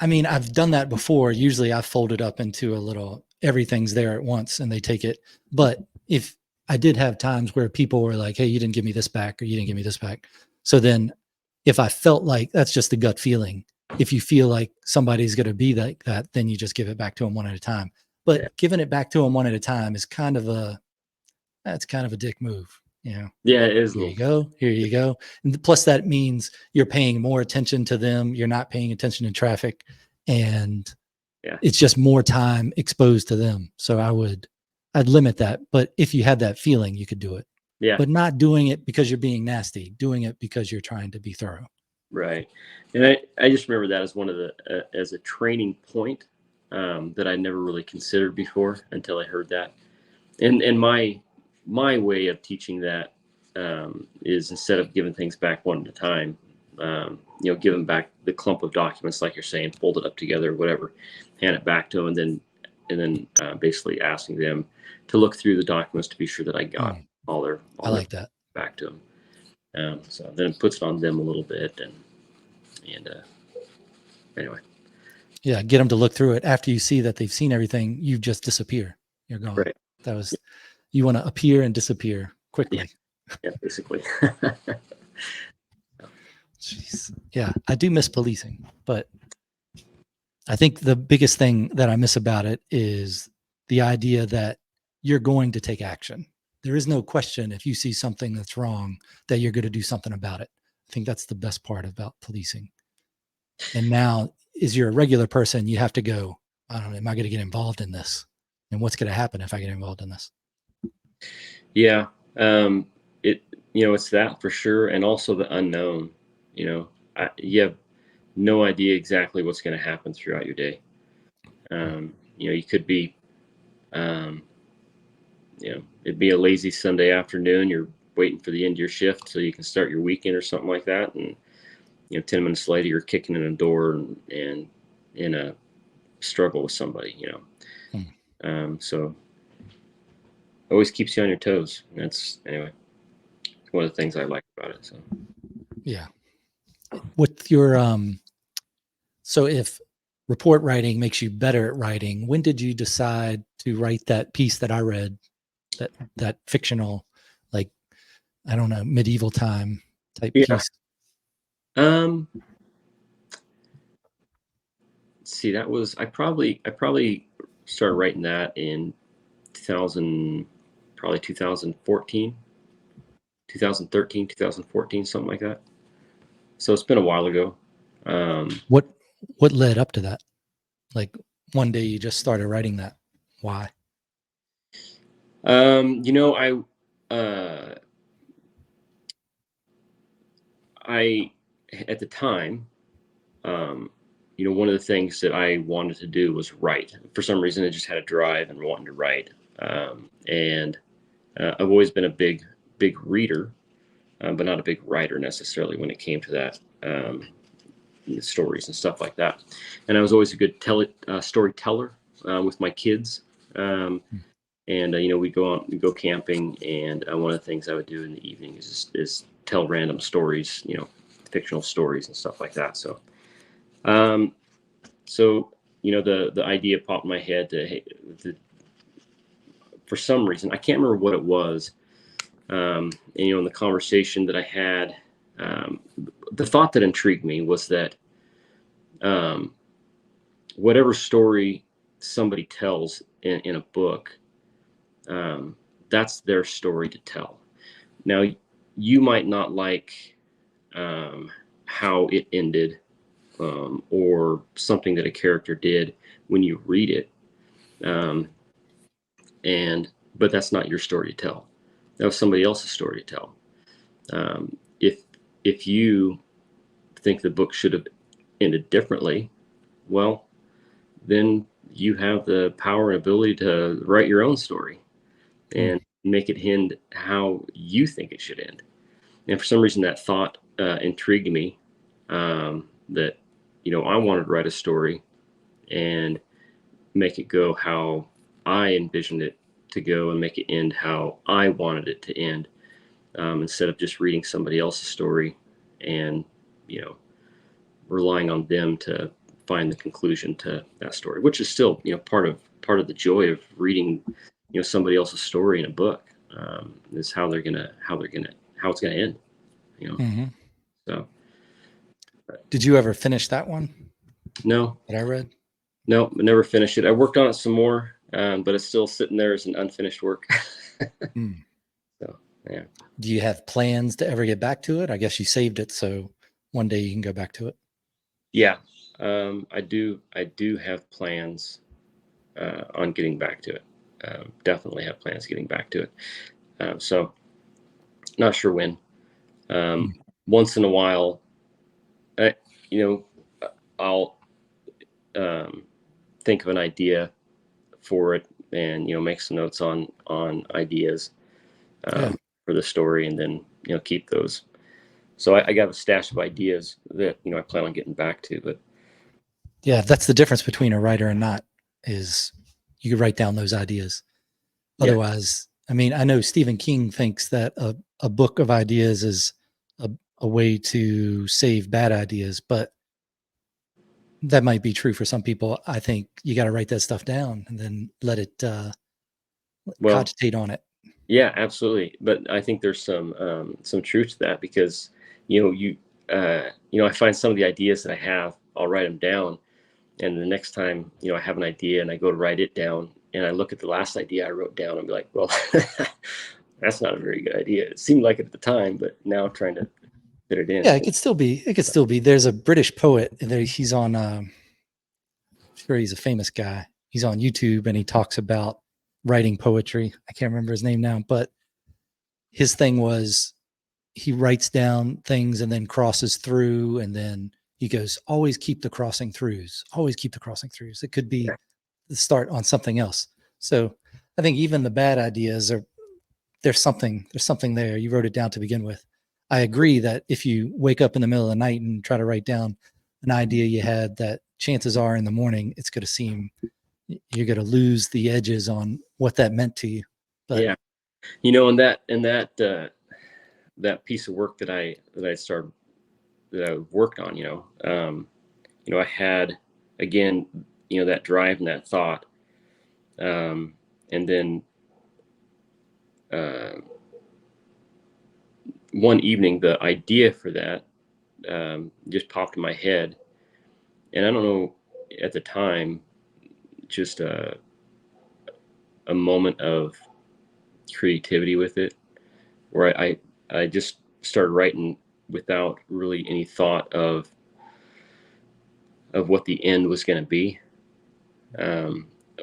I mean, I've done that before. Usually I fold it up into a little, everything's there at once and they take it. But if I did have times where people were like, hey, you didn't give me this back, or you didn't give me this back. So then if I felt like, that's just the gut feeling. If you feel like somebody's going to be like that, then you just give it back to them one at a time. Yeah, But giving it back to them one at a time is that's kind of a dick move. You know, yeah, it is a here you little. go, here you go. And plus that means you're paying more attention to them. You're not paying attention in traffic, and Yeah, it's just more time exposed to them. So I'd limit that. But if you had that feeling, you could do it, yeah, but not doing it because you're being nasty, doing it because you're trying to be thorough. right. And I just remember that as one of the as a training point that I never really considered before until I heard that. And my way of teaching that is, instead of giving things back one at a time, you know, give them back the clump of documents, like you're saying, fold it up together, whatever, hand it back to them, and then basically asking them to look through the documents to be sure that I got Mm, all I their like that. back to them. So then it puts it on them a little bit, and anyway. Yeah, get them to look through it. After you see that they've seen everything, you just disappear. You're gone. Right. That was, you want to appear and disappear quickly. Yeah, basically. Jeez. Yeah, I do miss policing, but I think the biggest thing that I miss about it is the idea that you're going to take action. There is no question if you see something that's wrong that you're going to do something about it. I think that's the best part about policing. And now, as you're a regular person, you have to go, I don't know, am I going to get involved in this? And what's going to happen if I get involved in this? Yeah. It's that for sure. And also the unknown, you have no idea exactly what's going to happen throughout your day. You could be, it'd be a lazy Sunday afternoon. You're waiting for the end of your shift so you can start your weekend or something like that. And, 10 minutes later, you're kicking in a door and in a struggle with somebody, so it always keeps you on your toes. That's anyway, one of the things I like about it. So, yeah. With your, so if report writing makes you better at writing, when did you decide to write that piece that I read, that fictional, like, I don't know, medieval time type piece? Let's see, that was, I probably started writing that in 2014, 2013, 2014, something like that. So it's been a while ago. What led up to that? Like one day you just started writing that. Why? I at the time, one of the things that I wanted to do was write. For some reason, I just had a drive and wanting to write. And I've always been a big reader, but not a big writer necessarily when it came to that, stories and stuff like that. And I was always a good storyteller with my kids. And we go camping, and one of the things I would do in the evening is tell random stories, fictional stories and stuff like that. So, the idea popped in my head for some reason, I can't remember what it was. And, in the conversation that I had, the thought that intrigued me was that whatever story somebody tells in a book, that's their story to tell. Now, you might not like how it ended, or something that a character did when you read it, but that's not your story to tell. That was somebody else's story to tell. If you think the book should have ended differently, well, then you have the power and ability to write your own story and make it end how you think it should end. And for some reason, that thought intrigued me, that, I wanted to write a story and make it go how I envisioned it to go and make it end how I wanted it to end, instead of just reading somebody else's story and, relying on them to find the conclusion to that story, which is still, part of the joy of reading, somebody else's story in a book, is how it's gonna end, Mm-hmm. So. Did you ever finish that one? No. That I read? No, I never finished it. I worked on it some more, but it's still sitting there as an unfinished work. So, yeah. Do you have plans to ever get back to it? I guess you saved it, so one day you can go back to it. Yeah, I do have plans on getting back to it. Definitely have plans getting back to it. So, not sure when. Once in a while, I'll think of an idea for it, and make some notes on ideas for the story, and then keep those. So I got a stash of ideas that I plan on getting back to. But yeah, that's the difference between a writer and not, is you could write down those ideas. Otherwise, I mean, I know Stephen King thinks that a book of ideas is a way to save bad ideas, but that might be true for some people. I think you got to write that stuff down and then let it Well, cogitate on it. yeah, absolutely. But I think there's some truth to that because I find some of the ideas that I have, I'll write them down, and the next time I have an idea and I go to write it down, and I look at the last idea I wrote down and be like, well, that's not a very good idea. It seemed like it at the time, but now I'm trying to fit it in. Yeah, it could still be. It could still be. There's a British poet. He's on. Sure, he's a famous guy. He's on YouTube and he talks about writing poetry. I can't remember his name now, but his thing was he writes down things and then crosses through, and then he goes, always keep the crossing throughs. Always keep the crossing throughs. It could be the start on something else. So I think even the bad ideas there's something there. You wrote it down to begin with. I agree that if you wake up in the middle of the night and try to write down an idea you had, that chances are in the morning it's going to seem you're going to lose the edges on what that meant to you. But yeah, and that piece of work that I worked on, I had again, that drive and that thought, and then one evening the idea for that just popped in my head, and I don't know at the time, just a moment of creativity with it, where I just started writing without really any thought of what the end was going to be,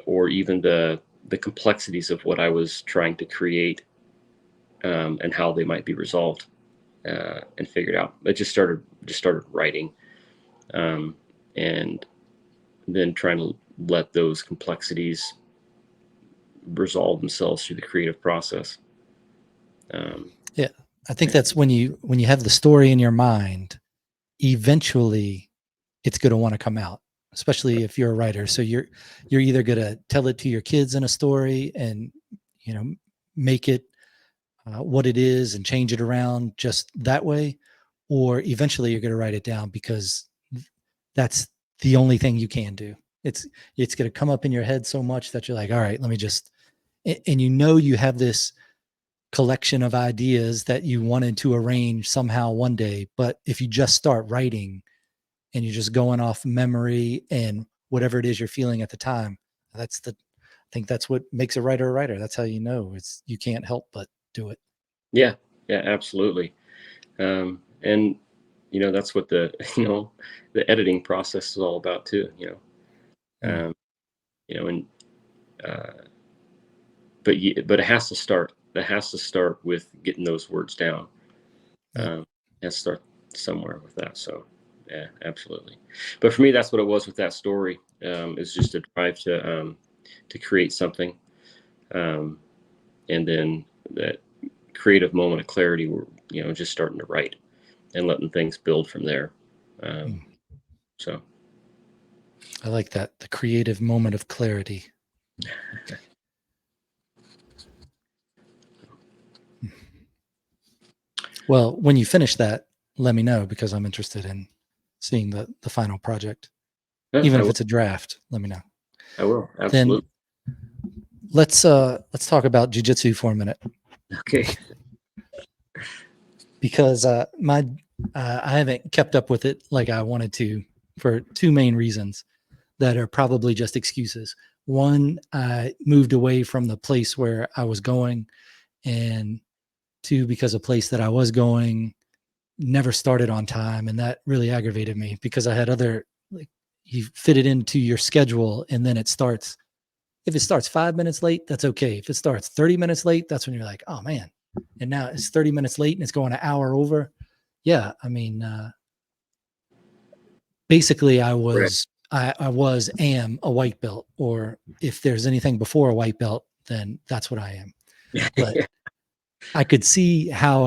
or even the complexities of what I was trying to create, and how they might be resolved, and figured out. I just started writing, and then trying to let those complexities resolve themselves through the creative process. yeah, I think that's when you have the story in your mind, eventually it's going to want to come out, especially if you're a writer. So you're either going to tell it to your kids in a story and make it what it is and change it around just that way, or eventually you're going to write it down because that's the only thing you can do. It's going to come up in your head so much that you're like, all right, let me just, and you have this collection of ideas that you wanted to arrange somehow one day. But if you just start writing and you're just going off memory and whatever it is you're feeling at the time, I think that's what makes a writer a writer. That's how you can't help but do it. Yeah, absolutely. And that's what the the editing process is all about too. And but it has to start. It has to start with getting those words down. It has to start somewhere with that. So yeah, absolutely. But for me, that's what it was with that story. It's just a drive to create something, and then that creative moment of clarity where just starting to write and letting things build from there. So I like that, the creative moment of clarity. Well, when you finish that, let me know, because I'm interested in seeing the final project. yeah, Even if it's a draft, let me know. I will, absolutely. Then let's talk about jiu-jitsu for a minute. Okay. Because I haven't kept up with it like I wanted to, for two main reasons that are probably just excuses. One, I moved away from the place where I was going, and two, because a place that I was going never started on time, and that really aggravated me because I had other, like, you fit it into your schedule and then it starts. If it starts 5 minutes late, that's okay. If it starts 30 minutes late, that's when you're like, oh man. And now it's 30 minutes late and it's going an hour over. Yeah. I mean, basically I am a white belt, or if there's anything before a white belt, then that's what I am. But I could see how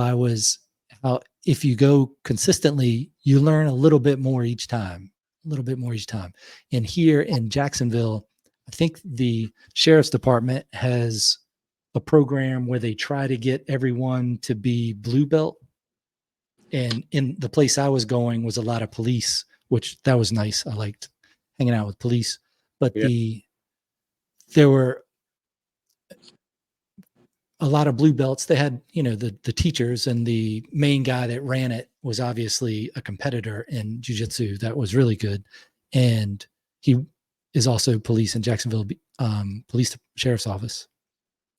if you go consistently, you learn a little bit more each time. And here in Jacksonville, I think the sheriff's department has a program where they try to get everyone to be blue belt. And in the place I was going was a lot of police, which that was nice. I liked hanging out with police, but Yeah. there were a lot of blue belts. They had, the teachers, and the main guy that ran it was obviously a competitor in jiu-jitsu that was really good. And he is also police in Jacksonville, police sheriff's office.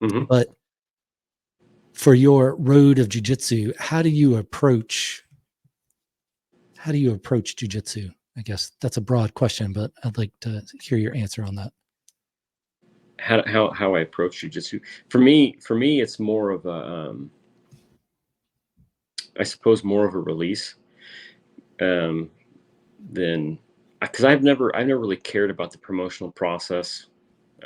Mm-hmm. But for your road of jiu-jitsu, how do you approach jiu-jitsu? I guess that's a broad question, but I'd like to hear your answer on that. How I approach jiu-jitsu. For me, it's more of a, I suppose more of a release, than, because I've never really cared about the promotional process.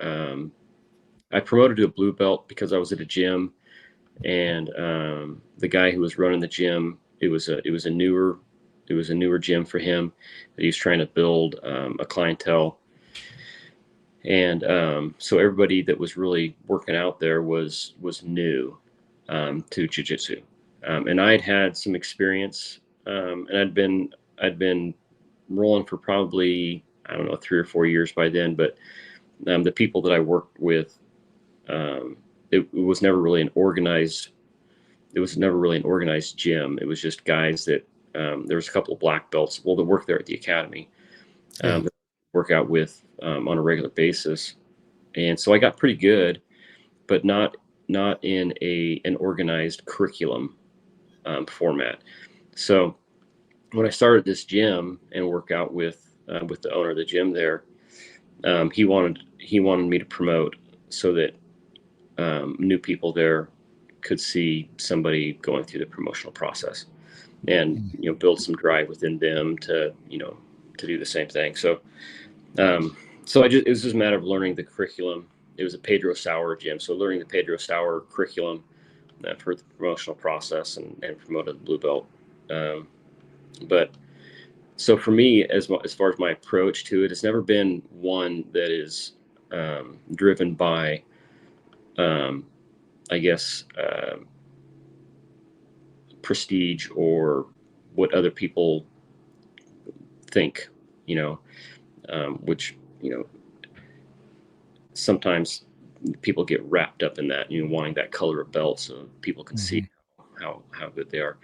I promoted to a blue belt because I was at a gym, and the guy who was running the gym, it was a newer gym for him that he was trying to build a clientele. And so everybody that was really working out there was new to jiu-jitsu, and I'd had some experience, and I'd been rolling for probably, I don't know, 3 or 4 years by then. But the people that I worked with, it was never really an organized. It was never really an organized gym. It was just guys that, there was a couple of black belts, that worked there at the academy, that work out with on a regular basis. And so I got pretty good, but not in an organized curriculum format. So when I started this gym and work out with the owner of the gym there, he wanted me to promote so that new people there could see somebody going through the promotional process, and build some drive within them to do the same thing. So it was just a matter of learning the curriculum. It was a Pedro Sauer gym, so learning the Pedro Sauer curriculum for the promotional process, and promoted the blue belt. But so for me, as far as my approach to it, it's never been one that is driven by, I guess, prestige or what other people think, which, sometimes people get wrapped up in that, wanting that color of belt so people can see how good they are.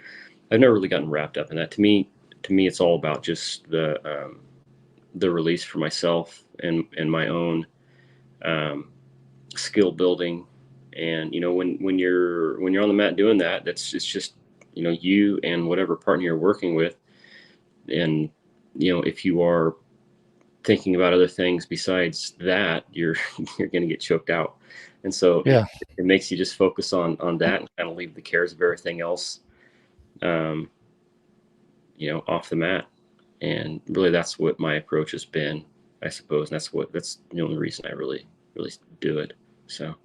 I've never really gotten wrapped up in that. To me, it's all about just the release for myself, and my own skill building. And when you're on the mat doing that, it's just you and whatever partner you're working with. And if you are thinking about other things besides that, you're going to get choked out. And so it makes you just focus on that, and kind of leave the cares of everything else off the mat. And really, that's what my approach has been, I suppose. And that's the only reason I really do it. So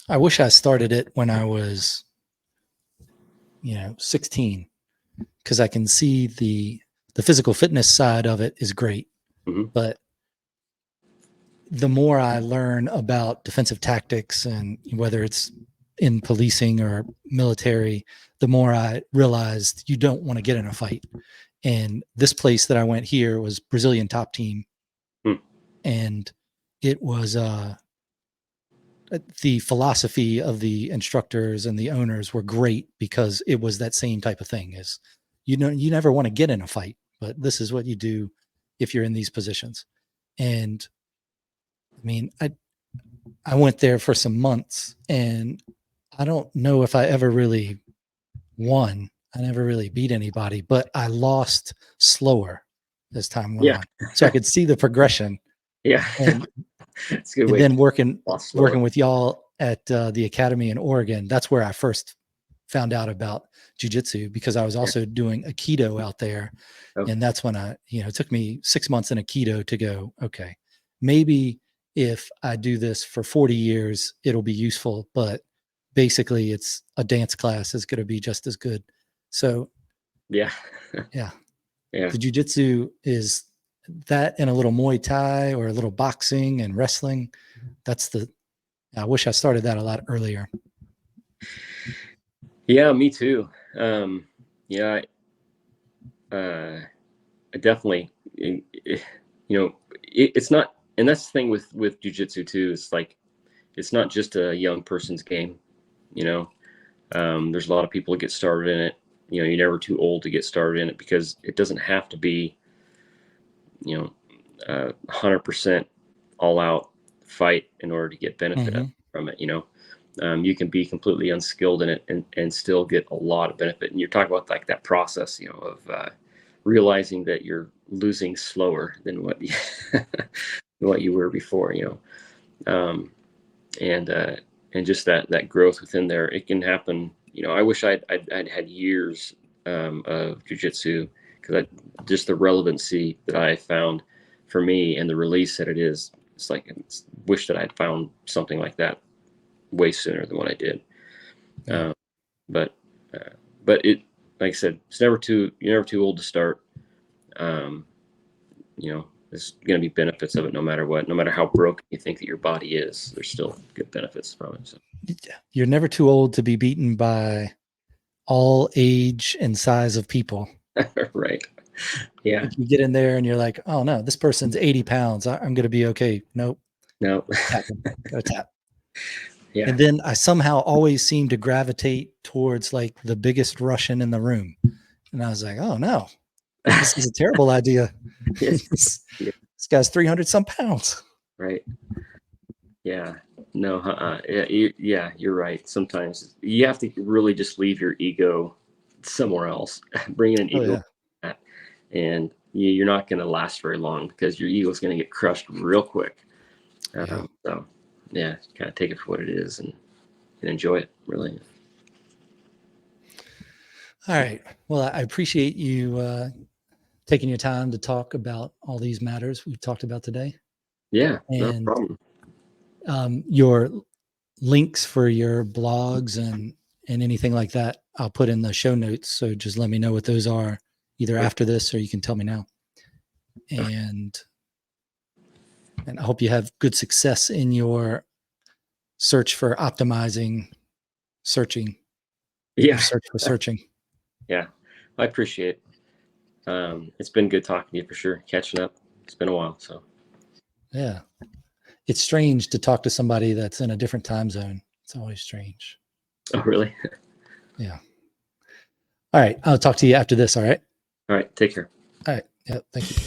I wish I started it when I was 16, because I can see the physical fitness side of it is great. But the more I learn about defensive tactics, and whether it's in policing or military, the more I realized you don't want to get in a fight. And this place that I went here was Brazilian top team. And it was the philosophy of the instructors and the owners were great, because it was that same type of thing. Is you never want to get in a fight, but this is what you do if you're in these positions. And I mean, I went there for some months, and I don't know if I ever really won. I never really beat anybody, but I lost slower as time went on. So I could see the progression. Yeah. And, it's a good and way then working with y'all at the academy in Oregon, that's where I first found out about jiu-jitsu, because I was also doing Aikido out there. And that's when it took me 6 months in Aikido to go, okay, maybe if I do this for 40 years, it'll be useful. But basically, it's a dance class is going to be just as good. So, yeah. The jiu-jitsu is that, and a little Muay Thai or a little boxing and wrestling. That's the I wish I started that a lot earlier. Yeah, me too. Yeah, I definitely, it's not, and that's the thing with jujitsu too. It's like, it's not just a young person's game. You know, there's a lot of people that get started in it. You know, you're never too old to get started in it, because it doesn't have to be, 100% all out fight in order to get benefit from it. You can be completely unskilled in it and still get a lot of benefit. And you're talking about like that process, of realizing that you're losing slower than what what you were before. Um, and just that growth within there, it can happen. I wish I'd had years of jujitsu, because just the relevancy that I found for me and the release that it is. It's like, wish that I'd found something like that way sooner than what I did. Yeah. But it, like I said, you're never too old to start. There's going to be benefits of it no matter what. No matter how broken you think that your body is, there's still good benefits from it. So. You're never too old to be beaten by all age and size of people. Right. Yeah. If you get in there and you're like, oh no, this person's 80 pounds. I'm going to be okay. Nope. No. Tap them. Go tap. Yeah. And then I somehow always seem to gravitate towards like the biggest Russian in the room. And I was like, oh no, this is a terrible idea. This guy's 300 some pounds. Right. Yeah. No. Yeah. You're right. Sometimes you have to really just leave your ego somewhere else. Bring in an ego, and you're not going to last very long, because your ego is going to get crushed real quick. So, yeah, kind of take it for what it is and enjoy it, really. All right. Well, I appreciate you taking your time to talk about all these matters we've talked about today. Yeah, and no problem. Your links for your blogs and anything like that, I'll put in the show notes. So just let me know what those are, either after this, or you can tell me now. And I hope you have good success in your search for searching. Yeah. Search for searching. Yeah, I appreciate it. It's been good talking to you, for sure. Catching up. It's been a while. So. Yeah. It's strange to talk to somebody that's in a different time zone. It's always strange. Oh, really? Yeah. All right. I'll talk to you after this. All right. All right. Take care. All right. Yeah. Thank you.